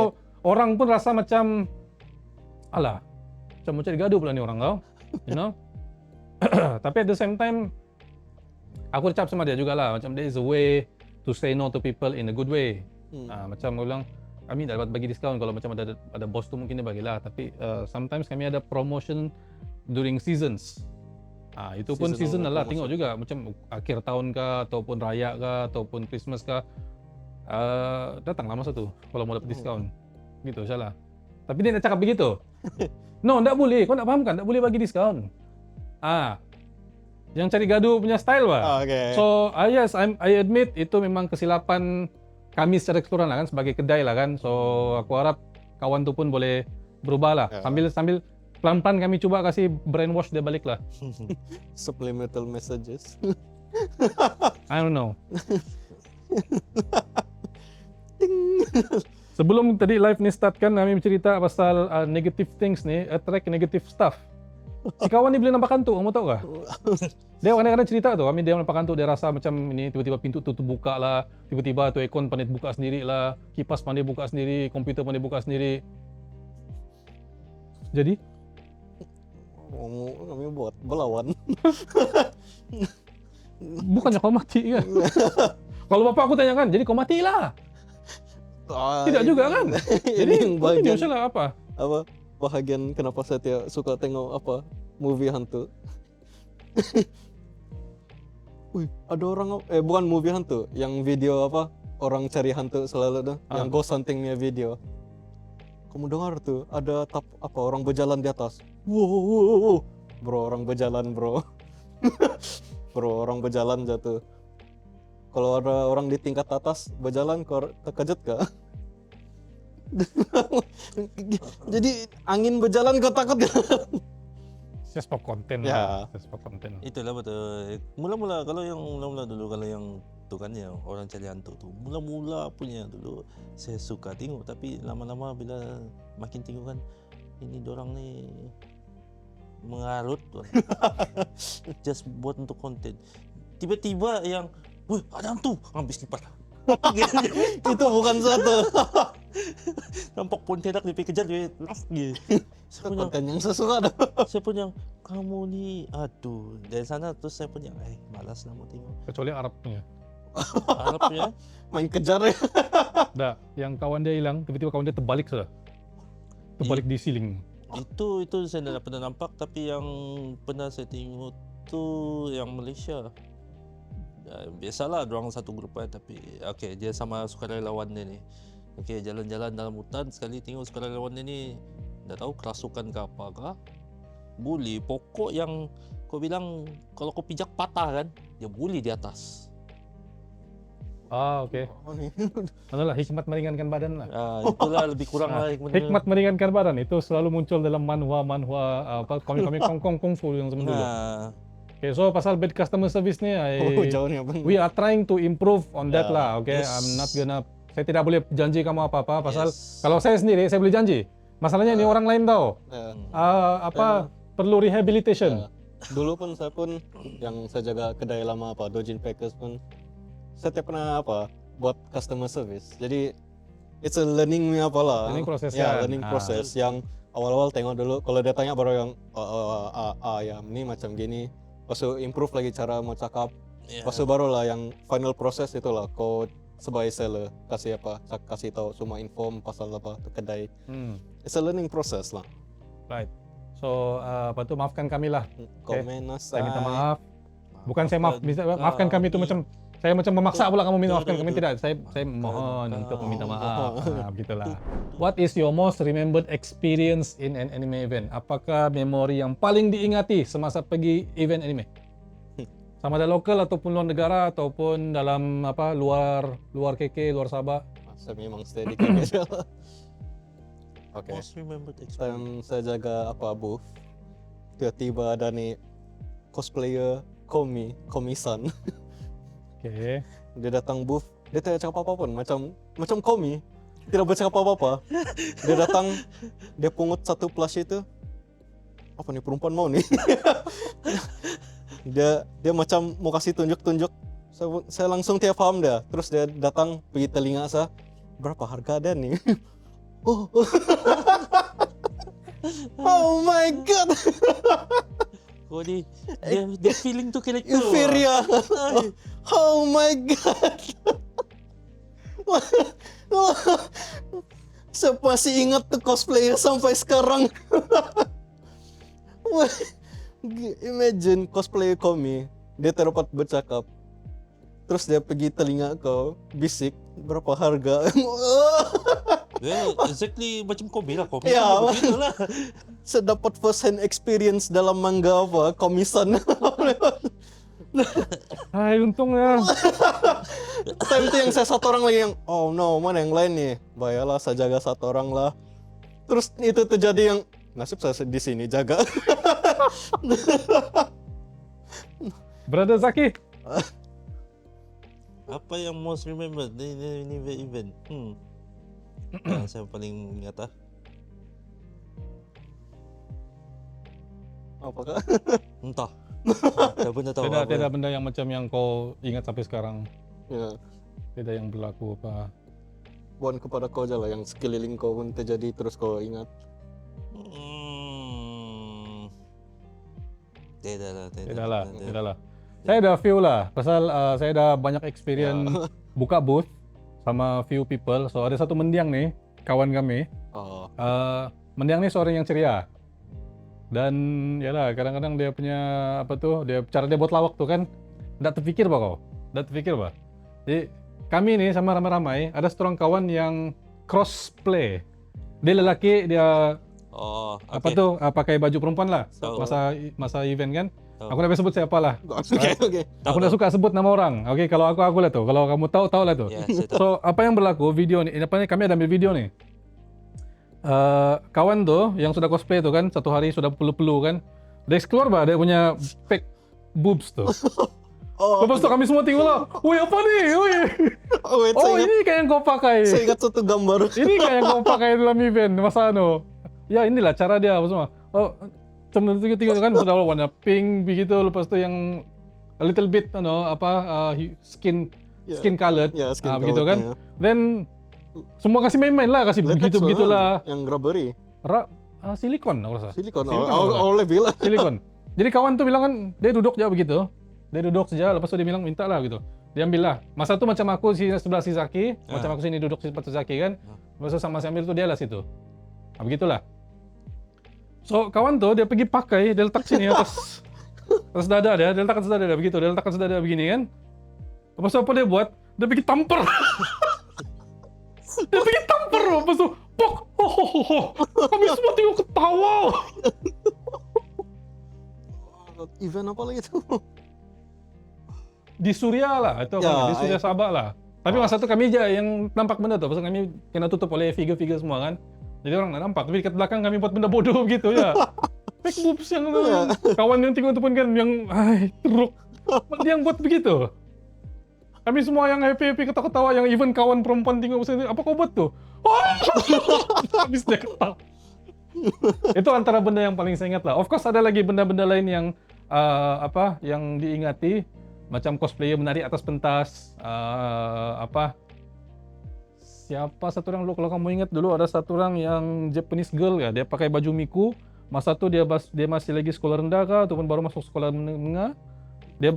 orang pun rasa macam, alah, macam mau cari gaduh pula ni orang kau. You know? Tapi at the same time, aku ucap sama dia juga lah. Macam there is a way to say no to people in a good way. Macam aku bilang, kami tak dapat bagi diskaun. Kalau macam ada bos tu mungkin dia bagilah. Tapi sometimes kami ada promotion during seasons. Itu pun Seasonal seasonal lah. promotion. Tengok juga macam akhir tahun kah, ataupun raya kah, ataupun Christmas kah. Datanglah masa tu kalau mau dapat diskaun. Gitu salah. Tapi dia nak cakap begitu. No, tak boleh. Kau nak faham kan? Tak boleh bagi diskaun. Yang cari gaduh punya style lah. Oke. So, yes, I admit itu memang kesilapan kami secara keseluruhan lah kan, sebagai kedai lah kan. So, aku harap kawan tu pun boleh berubah lah. Ya. Sambil pelan-pelan kami cuba kasih brainwash dia balik lah. Subliminal messages. I don't know. Sebelum tadi live ni start kan, kami bercerita pasal negative things ni, attract negative stuff. Si kawan ni bila nampak kantuk, kamu tahu kah? Dia kadang-kadang cerita tu, dia nampak kantuk, dia rasa macam ini, tiba-tiba pintu tu terbuka lah, tiba-tiba tu aircon pandai buka sendiri lah, kipas pandai buka sendiri, komputer pandai buka sendiri. Jadi, Kami buat belawan. bukannya kau mati kan? Kalau bapak aku tanya kan, jadi kau matilah. Tidak juga kan? Jadi, Ini yang kau bagian salah apa? apa? Bahagian kenapa saya suka tengok apa movie hantu. Wih, ada orang bukan movie hantu, yang video apa orang cari hantu selalu tuh, yang ghost huntingnya video. Kamu dengar tuh ada apa orang berjalan di atas. Wow. Bro, orang berjalan, bro. Bro, orang berjalan jatuh. Kalau ada orang di tingkat atas berjalan, kau terkejut gak? Jadi angin berjalan kau takut gak? Just for content Ya. lah. Just for content. Itulah betul. Mula-mula dulu kalau yang tu kan yang orang cari hantu tu. Mula-mula punya dulu saya suka tengok, tapi lama-lama bila makin tengok kan ini dorang ni mengarut tuan. Just buat untuk konten. Tiba-tiba yang, weh ada hantu, habis lipat. Itu bukan satu. Nampak pontianak dia pergi kejar dia lagi. Saya punya, Konten yang sesuka dah. saya punya kamu ni aduh dari sana terus saya punya malas lah mau tengok. Kecuali Arab punya. Harapnya Main kejar ya. Dah, yang kawan dia hilang, tiba-tiba kawan dia terbalik sudah. Terbalik di ceiling. itu saya tidak pernah nampak, tapi yang pernah saya tengok tu yang Malaysia. Biasalah dorang satu grup tapi okey dia sama sukarelawan dia ni. Okey jalan-jalan dalam hutan sekali tengok sukarelawan dia ni tak tahu kerasukan ke apa kah. Buli pokok yang kau bilang kalau kau pijak patah kan, dia buli di atas. Okey. Adalah hikmat meringankan badan lah. Itulah lebih kurang lah Hikmat meringankan badan itu selalu muncul dalam manhwa apa komik-komik kungfu yang zaman dulu. Okay, so pasal bad customer service ni, Jauh nih abang. we are trying to improve on that Yeah, lah. Okay, yes. I'm not gonna, saya tidak boleh janji kamu apa-apa. Pasal Yes. kalau saya sendiri, saya boleh janji. Masalahnya ini orang lain tahu. Ya. Perlu rehabilitation. Ya. Dulu pun saya pun yang saya jaga kedai lama apa Dojin Packers pun saya tiap pernah apa buat customer service. Jadi it's a learning apalah. Learning process Ya, kan. learning process yang awal-awal tengok dulu kalau dia tanya baru yang ya ini macam gini. Pas tu improve lagi cara mau cakap. Yeah. Pas tu barulah yang final process itulah kau sebagai seller kasih apa kasih tahu semua inform pasal apa tu kedai. It's a learning process lah. Right. So apa tu maafkan kami lah. Komen Saya minta maaf. Bukan saya maafkan kami itu macam saya macam memaksa pula kamu minta maafkan kami, tidak. Saya mohon untuk meminta maaf. Begitulah. What is your most remembered experience in an anime event? Apakah memori yang paling diingati semasa pergi event anime? Sama ada lokal ataupun luar negara ataupun dalam apa luar KK, luar Sabah. Saya memang stay di KK. Oke. Most remembered experience. Saya jaga apa booth. Tiba-tiba ada nih cosplayer Komi-san. Oke. Dia datang booth, dia tidak cakap apa-apa pun, macam Komi, tidak bercakap apa-apa. Dia datang, dia pungut satu plush itu. Apa nih perempuan mau nih? dia macam mau kasih tunjuk-tunjuk. Saya langsung tidak paham dia. Terus dia datang pergi telinga saya, berapa harga dia nih? Oh, oh my god. Oh dia feeling tu karakter. Inferior. Oh my god. Saya masih ingat tuh cosplayer sampai sekarang. Imagine cosplayer Komi, dia terdapat bercakap. Terus dia pergi telinga kau, bisik, berapa harga? Yeah, exactly macam Komi lah. Komi Ya, kan begitu lah. Saya dapat first hand experience dalam manga apa, Komi-san. Hai, untungnya. Time itu yang saya satu orang lagi yang, oh no, mana yang lain nih? Bayalah, saya jaga satu orang lah. Terus itu terjadi yang, nasib saya di sini jaga. Brother Zaki. Apa yang most remember ini event? Yang saya paling ingat Apakah? entah. Tak pernah tahu apa. Tidak benda yang macam yang kau ingat sampai sekarang. Ya, Tidak yang berlaku apa. bukan kepada kau aja lah, yang sekeliling kau pun terjadi terus kau ingat. Tidak lah. Saya ada few lah. Pasal saya ada banyak experience buka booth sama few people. So ada satu mendiang nih, kawan kami. Oh, Mendiang nih seorang yang ceria. Dan yalah kadang-kadang dia punya apa tuh, dia cara dia buat lawak tuh kan enggak terpikir bah kau. Enggak terpikir bah. Jadi kami nih sama ramai-ramai ada seorang kawan yang crossplay. Dia lelaki, dia apa okay. tuh pakai baju perempuan lah Tahu. masa event kan. Tahu. Aku dah sebut siapa lah. oke. Aku dah suka sebut nama orang. Oke, kalau aku lah tuh. Kalau kamu tahu lah tuh. Ya, saya tahu. So, apa yang berlaku video nih? Apa nih? Kami ada ambil video nih. Kawan tuh yang sudah cosplay tuh kan, satu hari sudah pelu-pelu kan. Dia keluar bah, dia punya fake boobs tuh. Oh, Lepas tuh kami semua tinggal lah. Woi apa nih? Woi. wait, Oh ini kayak yang kau pakai. saya ingat satu gambar. Ini kayak yang kau pakai dalam event masa ano. Ya inilah cara dia apa semua. Oh, cuma tinggal kan sudah warna pink begitu. Lepas tu yang a little bit skin colored. Ya, skin begitu kan. colored-nya. Then semua kasih main-main lah, kasih Latex begitu begitulah. Yang rubbery. Silikon aku rasa. Silikon. Silikon Oh, lebih lah. Silikon. Jadi kawan tuh bilang kan dia duduk aja begitu. Dia duduk saja, lepas tu dia bilang minta lah gitu. Dia ambil lah. Masa tu macam aku sebelah si Zaki, macam aku sini duduk di tempat Zaki kan. Lepas tu sama si ambil tu dia lah situ. Begitulah. So kawan tuh dia pergi pakai, dia letak sini atas dada dia letakkan atas dada dia begitu, dia letakkan atas dada begini kan. Lepas tu apa dia buat? Dia pergi tampar. Dia pergi tampar, lepas tu pok. Kami semua tengok ketawa. Event apa lagi tuh? Di Suria lah, itu di Suria Sabah lah. Tapi masa itu kami aja yang nampak benda tuh, pasal kami kena tutup oleh figure-figure semua kan. Jadi orang nggak nampak, tapi dekat belakang kami buat benda bodoh gitu ya. Fake boobs yang kawan yang tengok itu pun kan yang teruk. Dia yang buat begitu. Kami semua yang happy-happy ketawa-ketawa, yang even kawan perempuan tengok apa kau buat tuh? Habis dia ketawa. Itu antara benda yang paling saya ingat lah. Of course ada lagi benda-benda lain yang yang diingati, macam cosplayer menari atas pentas, siapa satu orang dulu kalau kamu ingat dulu ada satu orang yang Japanese girl ya, dia pakai baju miku. Masa tu dia masih lagi sekolah rendah kah ataupun baru masuk sekolah menengah. Dia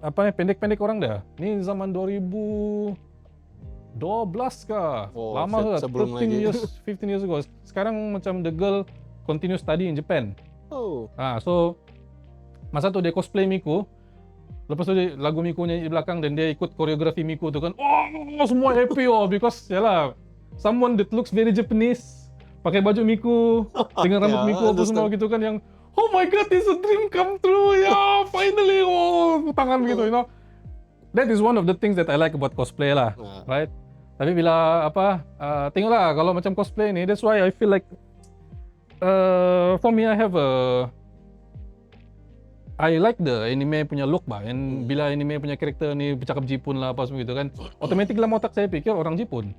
pendek-pendek orang dah. Ni zaman 2012 kah? Oh, Lama kah? sebelum 15 lagi. years ago. Sekarang macam the girl continue study in Japan. Oh, So masa tu dia cosplay Miku. Lepas tu dia lagu Miku nyanyi di belakang dan dia ikut koreografi Miku tu kan. Oh, semua happy because yalah, someone that looks very Japanese pakai baju Miku dengan rambut Miku apa semua gitu kan yang oh my god, this is a dream come true ya, finally, tangan gitu, you know. That is one of the things that I like about cosplay lah, right? Tapi bila tengoklah kalau macam cosplay ni, that's why I feel like for me I have I like the anime punya look bah. And bila anime punya karakter ni bercakap Jepun lah apa semua gitu kan, automatic dalam otak saya pikir orang Jepun.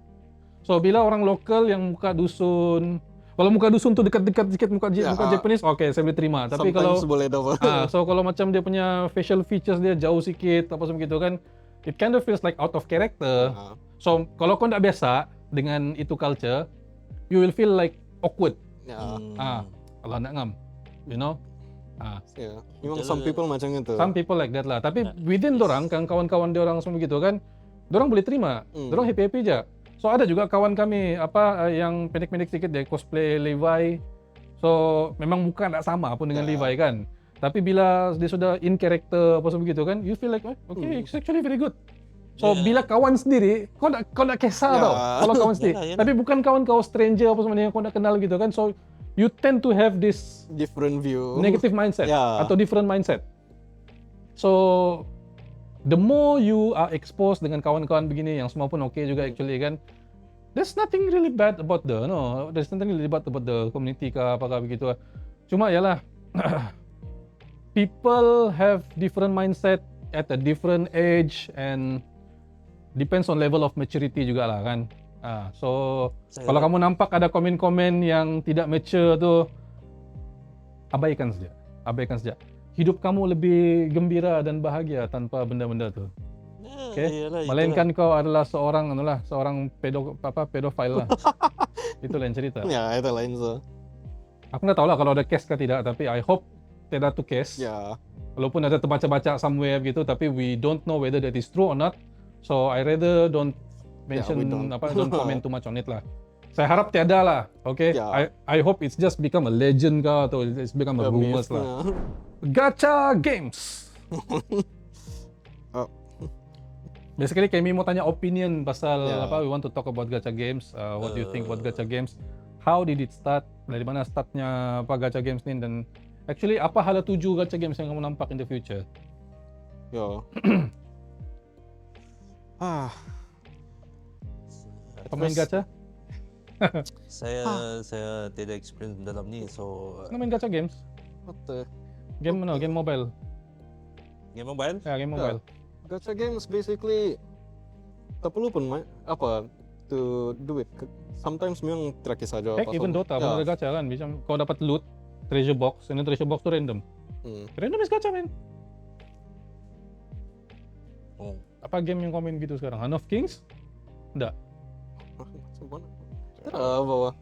So bila orang lokal yang muka dusun, kalau muka dusun tu dekat-dekat sikit muka Japanese, okay saya boleh terima. Tapi kalau Sometimes boleh dapat. so kalau macam dia punya facial features dia jauh sikit apa semua gitu kan, it kind of feels like out of character. So kalau kau tak biasa dengan itu culture, you will feel like awkward. Ya. Kalau nak ngam, you know. Ya. Memang some people macam itu. Some people like that lah. Tapi within dorang, kan kawan-kawan dia orang semua gitu kan, dorang boleh terima. Dorang happy-happy je. So ada juga kawan kami yang pendek-pendek sedikit dia cosplay Levi. So memang muka tak sama pun dengan Levi kan. Tapi bila dia sudah in character apa semua gitu kan, you feel like okay, it's actually very good. So bila kawan sendiri, kau nak kisah tau. Kalau kawan sendiri. Tapi bukan kawan kau stranger apa semua yang kau nak kenal gitu kan. So you tend to have this Different view. negative mindset atau different mindset. So the more you are exposed dengan kawan-kawan begini yang semua pun okay juga actually kan, there's nothing really bad about there's nothing really bad about the community ke apakah begitu. Cuma yalah people have different mindset at a different age and depends on level of maturity juga lah kan. So kalau kamu nampak ada komen-komen yang tidak mature tu, abaikan saja. Hidup kamu lebih gembira dan bahagia tanpa benda-benda tu. Okay? Melainkan kau adalah seorang pedofile lah. Itu lain cerita. Ya, itu lain so. Aku tak tahu lah kalau ada case ke tidak, tapi I hope tidak ada case. Ya. Walaupun ada terbaca-baca somewhere gitu, tapi we don't know whether that is true or not. So I rather don't mention don't comment too much on it lah. Saya harap tiada lah, okay? I hope it's just become a legend ke atau it's become a rumors lah. Gacha games. Basically kami mau tanya opinion pasal we want to talk about gacha games. What do you think about gacha games? How did it start? Dari mana startnya gacha games ni, dan actually apa hala tuju gacha games yang kamu nampak in the future? Ya. Pemain gacha? Saya tidak experience dalam ni, so Main gacha games? What the? Game mobile. game mobile. Ya, game mobile. Gacha games basically tak perlu pun to do it. Sometimes memang terakhir saja. Heck, even Dota pun ada gacha kan. Macam kau dapat loot, treasure box, and then treasure box tu random. Random is gacha, man. Apa game yang kau main gitu sekarang? Hand of Kings? Enggak. Apa?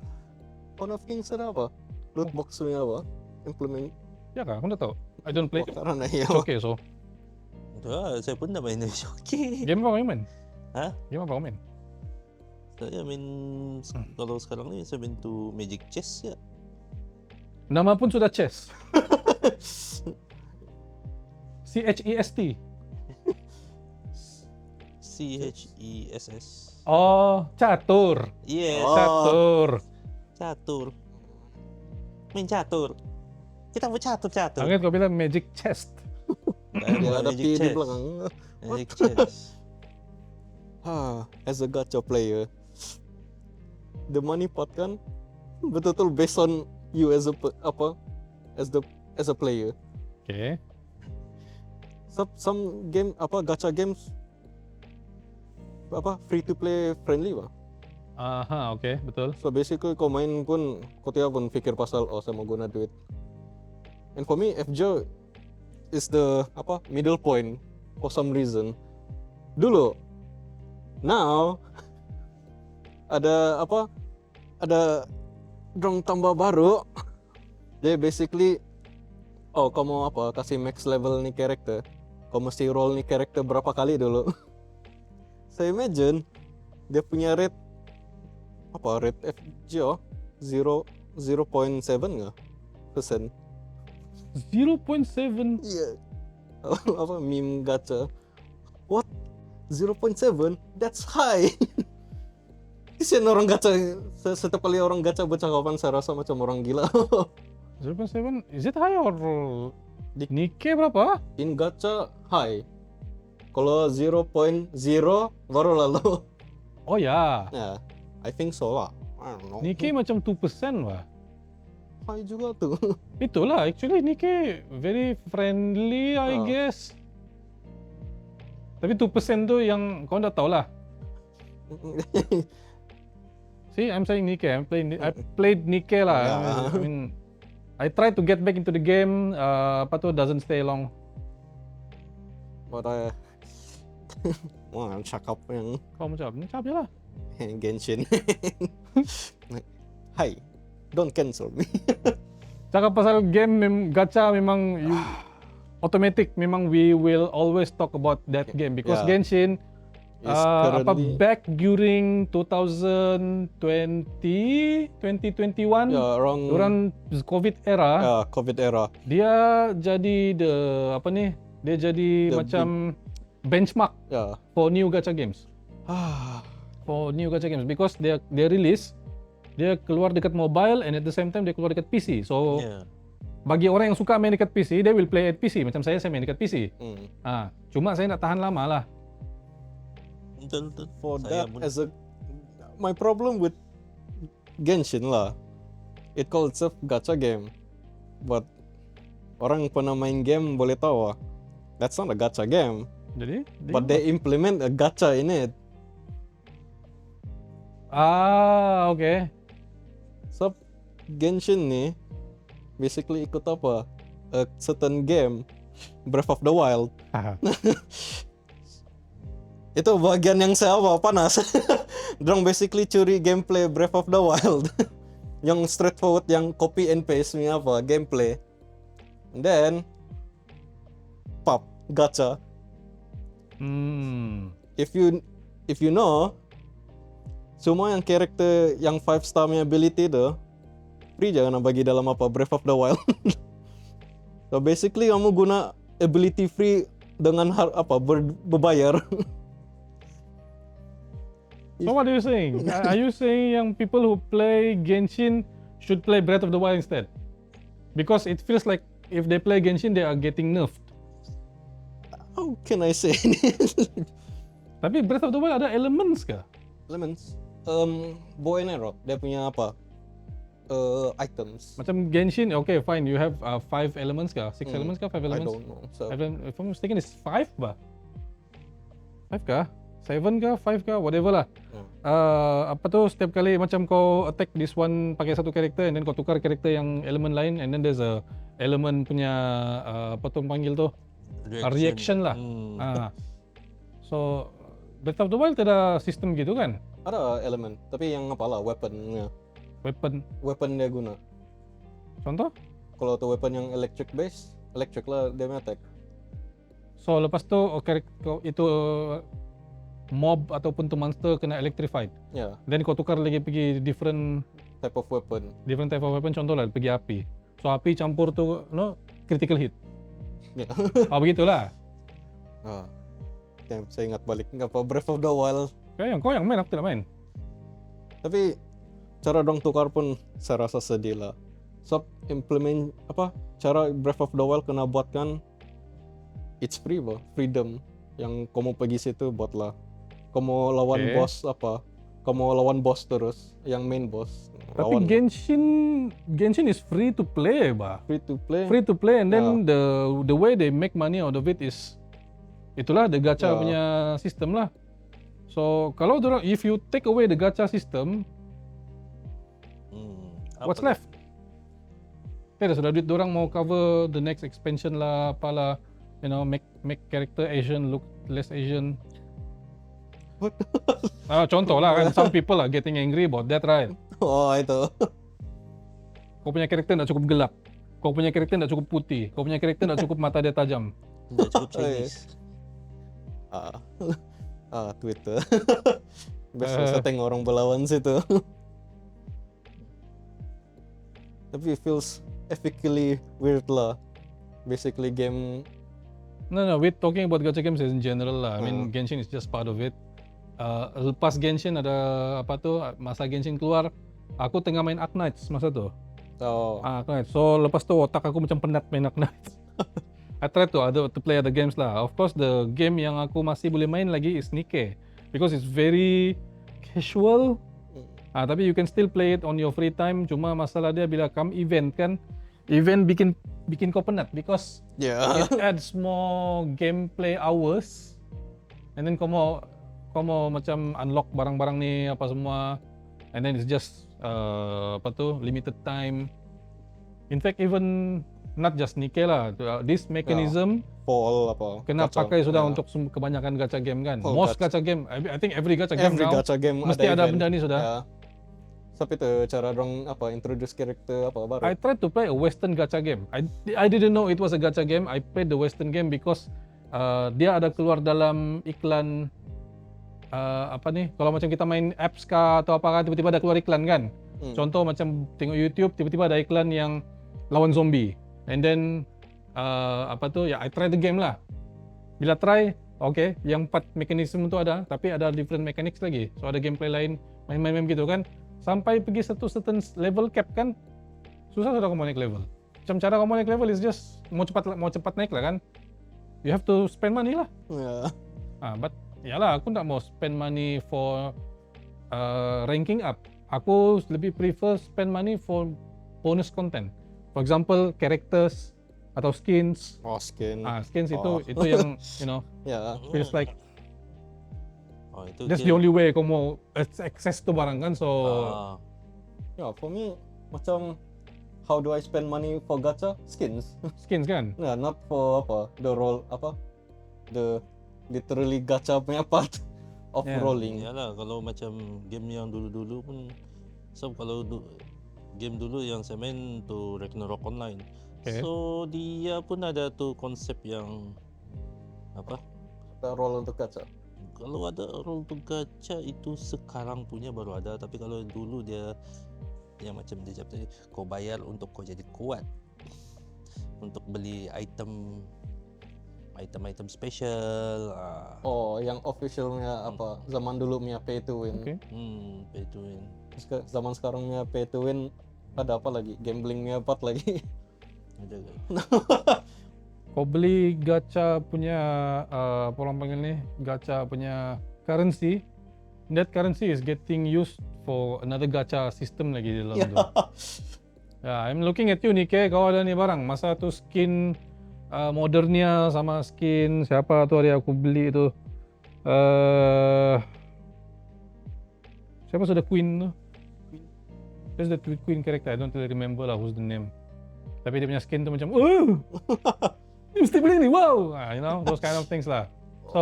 Honor of Kings ada apa? Loot box punya apa? Implement. Ya kah? Aku tak tahu. I don't play. Karena ya. It's okay, so. Saya pun dah main Shoki. Game apa kau main? Game apa kau main? Saya main kalau sekarang ni saya main tu Magic Chess ya. Nama pun sudah chess. CHEST. CHESS. Oh, catur. Yes. Catur. Main catur. Kita mau catur. Angat kau bilang Magic Chest. Ada P di belakang. Magic Chess. As a gacha player, the money part kan betul-betul based on you as a player. Okay. Some game gacha games free to play friendly bah. Okay, betul. So basically kau main pun kau tiap pun fikir pasal saya mau guna duit. And for me FJ is the middle point for some reason. Dulu, now ada drone tambah baru. Jadi basically kau mau kasih max level nih karakter. Kau mesti roll nih karakter berapa kali dulu. Saya imagine dia punya rate FJ 0.7 nggak persen. 0.7. Iya. Meme gacha. What? 0.7? That's high. Kesian orang gacha. Setiap kali orang gacha bercakapan saya rasa macam orang gila. 0.7, is it high or Nikkei berapa? In gacha high. Kalau 0.0 baru lalu. Oh ya. Ya, I think so lah. I don't know. Nikkei macam 2% lah. High juga tuh. Itulah actually Nikkei very friendly I guess. Tapi 2% tu yang kau dah tahu lah. See, I'm saying Nikkei. I played Nikkei lah. I mean, I tried to get back into the game. Apa tu doesn't stay long. But wah, cakap yang Kau macam je lah. Genshin. Hai, don't cancel me. Cakap pasal game gacha memang automatic. Memang we will always talk about that game because Yeah. Genshin Is currently- back during 2021 around COVID era. COVID era. Dia jadi dia jadi The macam benchmark Yeah. for new gacha games. Because dia release, dia keluar dekat mobile and at the same time dia keluar dekat PC. So Yeah. bagi orang yang suka main dekat PC, they will play at PC. Macam saya main dekat PC. Mm. Cuma saya nak tahan lama lah. Betul. For Saya that pun. my problem with Genshin lah, it called itself gacha game, but orang pernah main game boleh tahu that's not a gacha game, Jadi, but they implement a gacha in it. okay. So Genshin ni basically ikut apa? A certain game, Breath of the Wild. Itu bagian yang saya panas. Dorang basically curi gameplay Breath of the Wild. Yang straightforward, yang copy and paste ni gameplay. And then pop gacha. If you know, semua yang karakter yang 5-star punya ability tu free je nak bagi dalam Breath of the Wild. So basically kamu guna ability free dengan berbayar. So what are you saying? Are you saying yang people who play Genshin should play Breath of the Wild instead? Because it feels like if they play Genshin, they are getting nerfed. How can I say? Tapi Breath of the Wild ada elements kah? Elements. Bow and arrow. Dia punya items. Macam Genshin, okay fine, you have 5 elements kah? 6 elements kah? 5 I elements? don't know. So If I'm mistaken, it's 5 ba? 5 kah? 7 kah? 5 kah? Whatever lah. Setiap kali macam kau attack this one pakai satu karakter and then kau tukar karakter yang elemen lain and then there's a element punya panggil tu? Reaction lah. So Breath of the Wild ada sistem gitu kan? ada elemen, tapi yang weaponnya. Weapon Weapon dia guna. contoh? Kalau tu weapon yang electric base, electric lah dia punya attack. So lepas tu itu mob ataupun tu monster kena electrified. Ya, Then kau tukar lagi pergi different type of weapon. type of weapon, contoh lah pergi api. So api campur tu critical hit. Ya. Begitulah. Damn, saya ingat balik Breath of the Wild. Kau yang main, aku tidak main. Tapi cara dong tukar pun saya rasa sedih lah. So implement cara Breath of the Wild kena buatkan it's free freedom. Yang kamu pergi situ buatlah. Kamu lawan Okay. boss kamu lawan boss terus, yang main boss. Tapi Lawan Genshin is free to play bah. free to play. Free to play and then the way they make money out of it is itulah the gacha punya system lah. So kalau if you take away the gacha system, what's left? Dah sudah duit dorang mau cover the next expansion lah, apalah, make character Asian look less Asian. Contoh lah kan, some people are getting angry about that, right? Oh itu. Kau punya karakter tak cukup gelap, kau punya karakter tak cukup putih, kau punya karakter tak cukup mata dia tajam. Tidak cukup Chinese. Twitter. Biasa saya tengok orang berlawan situ. Tapi it feels ethically weird lah. Basically game. No, we're talking about gacha games in general lah. I mean, Genshin is just part of it. Lepas Genshin ada masa Genshin keluar, aku tengah main Arknights masa tu. Oh, Arknights. So lepas tu otak aku macam penat main Arknights. I try to play other games lah. Of course, the game yang aku masih boleh main lagi is Nikkei because it's very casual. Tapi you can still play it on your free time. Cuma masalah dia bila come event kan, even bikin kau penat because Yeah. it adds more gameplay hours, and then kau mau macam unlock barang-barang ni apa semua, and then it's just limited time. In fact, even not just Nikke lah, this mechanism Fall apa? kena gacha. pakai sudah Yeah. untuk kebanyakan gacha game kan. Oh, Most gacha. gacha game, I think every gacha game Every now gacha game mesti ada event. benda ni sudah. Yeah. Tapi tu cara dong apa introduce karakter apa baru. I tried to play a Western gacha game. I didn't know it was a gacha game. I played the Western game because dia ada keluar dalam iklan apa nih? Kalau macam kita main apps kah atau apa kah, tiba-tiba ada keluar iklan kan. Contoh macam tengok YouTube, tiba-tiba ada iklan yang lawan zombie. And then I try the game lah. Bila try, okay, yang 4 mekanisme tu ada, tapi ada different mechanics lagi. So ada gameplay lain, main-main gitu kan. Sampai pergi satu certain level cap kan, susah sudah kamu naik level. Macam cara kamu naik level is just mau cepat naik lah kan. You have to spend money lah. Yeah. But yalah, aku tak mau spend money for ranking up. Aku lebih prefer spend money for bonus content. For example, characters atau skins. Oh, skin. Skins Oh. itu yang Yeah. feels like Itu that's the only way kau mau access tu barang kan. So Yeah, for me macam how do I spend money for gacha? Skins. skins kan. Nah, not for the role the literally gacha punya part of Yeah. rolling. Yalah, kalau macam game yang dulu-dulu pun, so kalau game dulu yang saya main tu Ragnarok Online. Okay. So dia pun ada tu konsep yang apa? The role untuk gacha. Kalau ada role tu gacha itu sekarang punya baru ada, tapi kalau dulu dia yang macam dia cakap tadi, kau bayar untuk kau jadi kuat, untuk beli item special. Oh, yang officialnya apa? Zaman dulu punya pay to win. Okay. Pay to win. Zaman sekarang punya pay to win ada apa lagi? Gamblingnya part lagi. Ada kan? Kau beli gacha punya apa orang panggil ni, gacha punya currency, that currency is getting used for another gacha system lagi di dalam tu. Yeah, I'm looking at you Nikke, kau ada ni barang. Masa tu skin modernnya sama skin siapa tu hari aku beli tu. Siapa sudah Queen tu? There's the Queen character, I don't really remember lah who's the name. Tapi dia punya skin tu macam, oh, you mesti beli ni, wow, you know, those kind of things lah. So,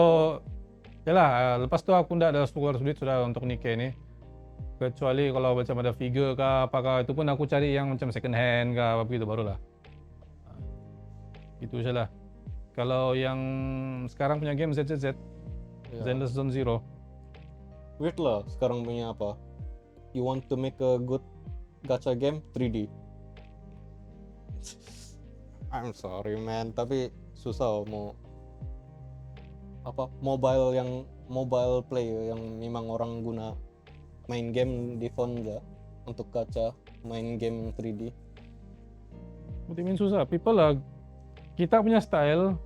yalah, lepas tu aku ndak ada keluar duit sudah untuk Nikke ni. Kecuali kalau macam ada figure kah, apakah, itu pun aku cari yang macam second hand kah, apa begitu barulah. Itu je lah. Kalau yang sekarang punya game ZZZ, Zenless Zone Zero. Weird lah sekarang punya apa? You want to make a good gacha game 3D. I'm sorry man, tapi susah mau apa mobile player yang memang orang guna main game di phone aja untuk gacha main game 3D. Betul susah. People lah, kita punya style,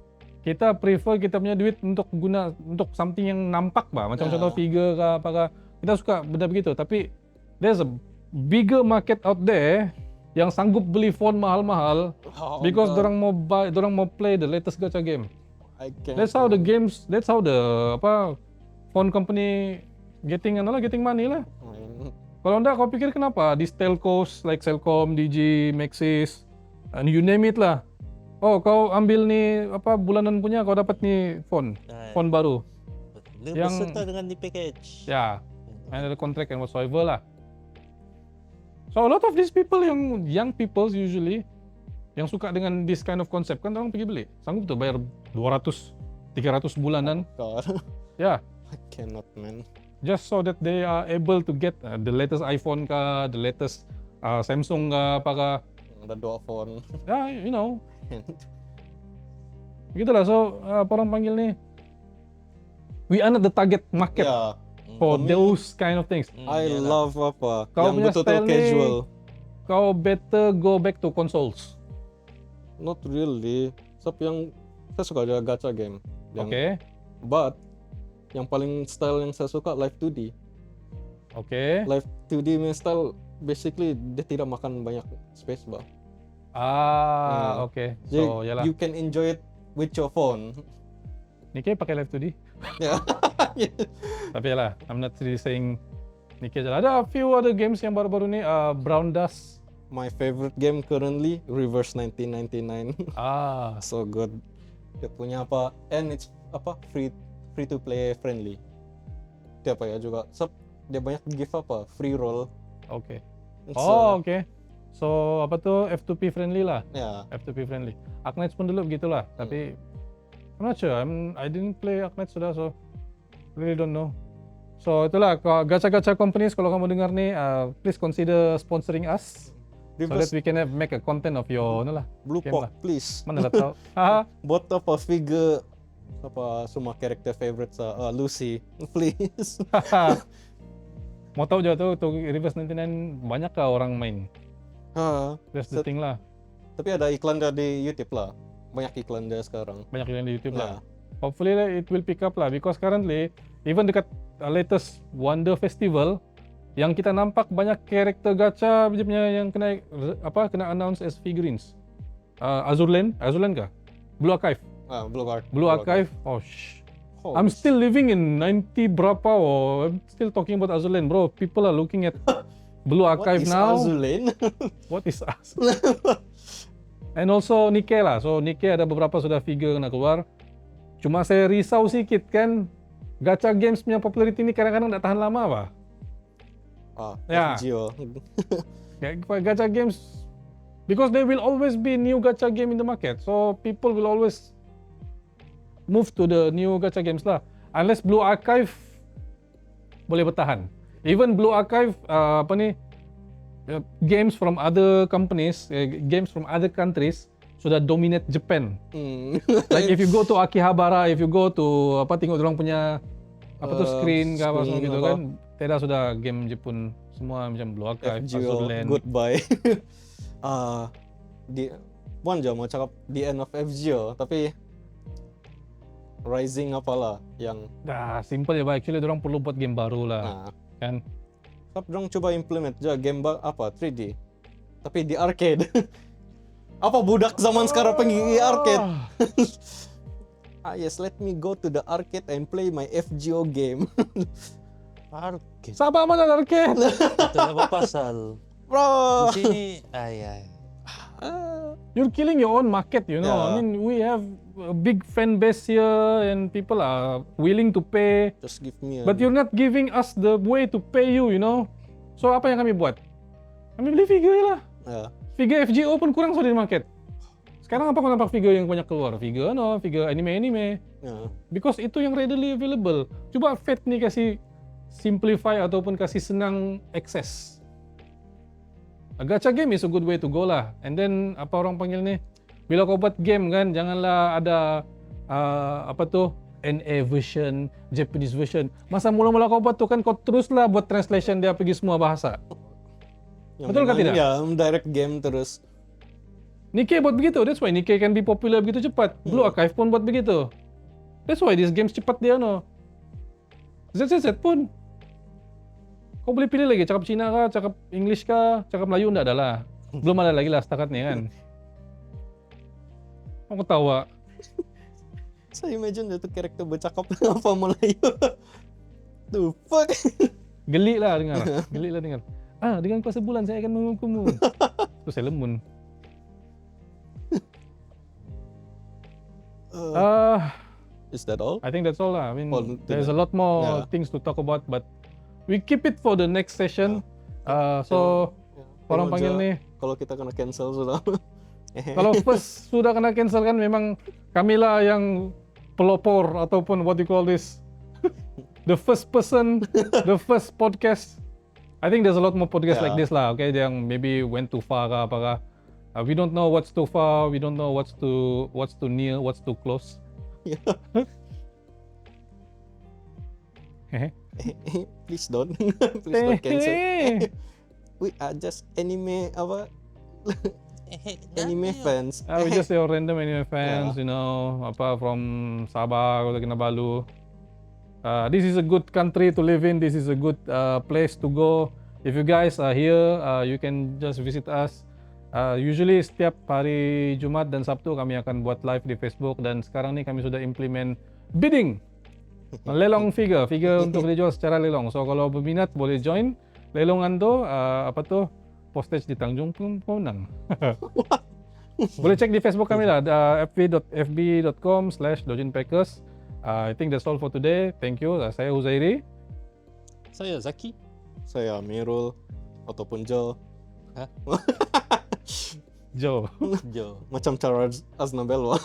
kita prefer kita punya duit untuk guna untuk something yang nampak bah, macam contoh figure ke apakah. Kita suka benda begitu, tapi there's a bigger market out there yang sanggup beli phone mahal-mahal because dorang mau play the latest gacha game. That's how the phone company getting money lah. Kalau enggak kau pikir kenapa di telcos like Celcom, Digi, Maxis, and you name it lah. Oh, kau ambil ni bulanan punya, kau dapat ni phone baru. Dia Yang- berserta dengan di package. Ya, ada contract and whatsoever lah. So a lot of these people yang young people usually yang suka dengan this kind of concept kan orang pergi beli. Sanggup tuh bayar 200, 300 bulanan. God. Ya, I cannot man. just so that they are able to get the latest iPhone kah, the latest Samsung kah, apakah. Ada 2 phone. Ya, you know. Gitulah, so apa orang panggil ni? We are not the target market Yeah. for for me, those kind of things. I Yalah. love apa Kau yang punya betul-betul style ni- casual. Kau better go back to consoles. Not really. Tapi yang saya suka juga gacha game. Okay. But yang paling style yang saya suka Live 2D. Okay. Live 2D punya style basically dia tidak makan banyak space bah. Okay. Jadi, So, yalah. you can enjoy it with your phone. Nikkei pakai Live 2D. Yeah. Tapi yalah, I'm not really saying Nikkei aja. Ada a few other games yang baru-baru ni, Brown Dust. My favorite game currently, Reverse 1999. So good. Dia punya apa? And it's apa? Free to play friendly. Dia apa ya juga? Dia banyak give apa? Free roll. Okay. So, Okay. So, apa tu? F2P friendly lah. ya. F2P friendly. Arknights pun dulu begitulah. Tapi I'm not sure. I didn't play Arknights sudah, so really don't know. So itulah, gacha-gacha companies kalau kamu dengar ni, please consider sponsoring us. So that Reverse we can make a content of your lah. Blue game Pork, lah. please. Mana lah tahu. Haha. Buat apa figure apa semua karakter favorite sa Lucy, please. Mau tahu je tu Reverse 99 banyak kah orang main? That's the Set- thing lah. Tapi ada iklan dia di YouTube lah. Banyak iklan dia sekarang. Banyak yang di YouTube Nah, lah. Hopefully it will pick up lah, because currently even dekat latest Wonder Festival yang kita nampak banyak karakter gacha dia punya yang kena announce as figurines. Azur Lane kah? Blue Archive. Blue Archive. Oh, I'm still living in 90 berapa I'm still talking about Azur Lane, bro. People are looking at Blue Archive now. What is Azulane? What is Azur? And also Nikkei lah. So Nikkei ada beberapa sudah figure nak keluar. Cuma saya risau sikit kan, gacha games punya popularity ni kadang-kadang tak tahan lama apa. Ya. FGO. Gacha games, because there will always be new gacha game in the market. So people will always move to the new gacha games lah. Unless Blue Archive boleh bertahan. Even Blue Archive games from other companies, games from other countries sudah dominate Japan. Like if you go to Akihabara, if you go to tengok orang punya screen ke apa semua screen gitu apa. kan, tidak sudah game Jepun semua macam Blue Archive, Azur FGO, Lane. goodbye. Bukan je mau cakap the end of FGO, tapi Rising apalah yang Simple je, actually orang perlu buat game baru lah, kan? Tapi orang coba implement je game 3D, tapi di arcade. Apa budak zaman sekarang pergi arcade? Yes, let me go to the arcade and play my FGO game. Arcade. Sabar mana arcade? Itu apa pasal? Bro. Di sini, You're killing your own market, you know. Yeah. I mean, we have a big fan base here and people are willing to pay. Just give me But you're not giving us the way to pay you, you know. So apa yang kami buat? Kami beli figure lah. Figure FGO pun kurang sudah di market. Sekarang apa kau nampak figure yang banyak keluar? Figure anime. Because itu yang readily available. Coba Fate ni kasih simplify ataupun kasih senang access. A gacha game is a good way to go lah. And then apa orang panggil ni? Bila kau buat game kan, janganlah ada NA version, Japanese version. Masa mula-mula kau buat tu kan, kau teruslah buat translation dia pergi semua bahasa. Betul ke tidak? Ya, direct game terus. Nikkei buat begitu. That's why Nikkei can be popular begitu cepat. Blue Archive pun buat begitu. That's why these games cepat dia no. ZZZ pun. Kau boleh pilih lagi cakap Cina kah, cakap English kah, cakap Melayu enggak ada lah. Belum ada lagi lah setakat ni kan. Kau ketawa. Saya imagine dia tu karakter bercakap apa Melayu. The fuck? Gelik lah dengar. Dengan kuasa bulan saya akan menghukummu. Terus saya lemun. Is that all? I think that's all lah. I mean, Oh, there's a lot more things to talk about, but we keep it for the next session. So, orang panggil ni, Kalau kita kena cancel sudah. kalau first sudah kena cancel kan, memang kamilah yang pelopor ataupun what you call this, the first person, the first podcast. I think there's a lot more podcasts like this lah, okay, yang maybe went too far ke apa ke. We don't know what's too far, we don't know what's too near, what's too close. Please don't. Please don't cancel. We are just anime fans. We just your random anime fans, you know, from Sabah atau Kinabalu. This is a good country to live in. This is a good place to go. If you guys are here, you can just visit us. Usually setiap hari Jumat dan Sabtu kami akan buat live di Facebook, dan sekarang nih kami sudah implement bidding. Lelong figure untuk dijual secara lelong. So kalau berminat boleh join lelongan tuh, postage di Tanjung Pinang. Boleh cek di Facebook kami lah, fb.com/dojinpackers. I think that's all for today. Thank you. Saya Huzairi. Saya Zaki. Saya Amirul ataupun Joe. Joe. Jo. Macam Charles Aznabello.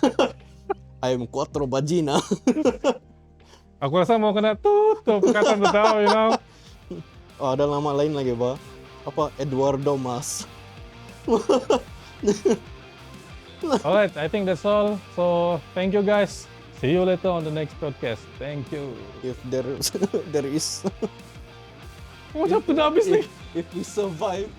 I'm quattro vagina. Aku rasa mau kena tutup perkataan tu tahu, you know. Oh, ada nama lain lagi, Ba. Apa? Eduardo Mas. Alright, I think that's all. So thank you guys. See you later on the next podcast. Thank you. If there is Macam tu dah habis ni. if we survive.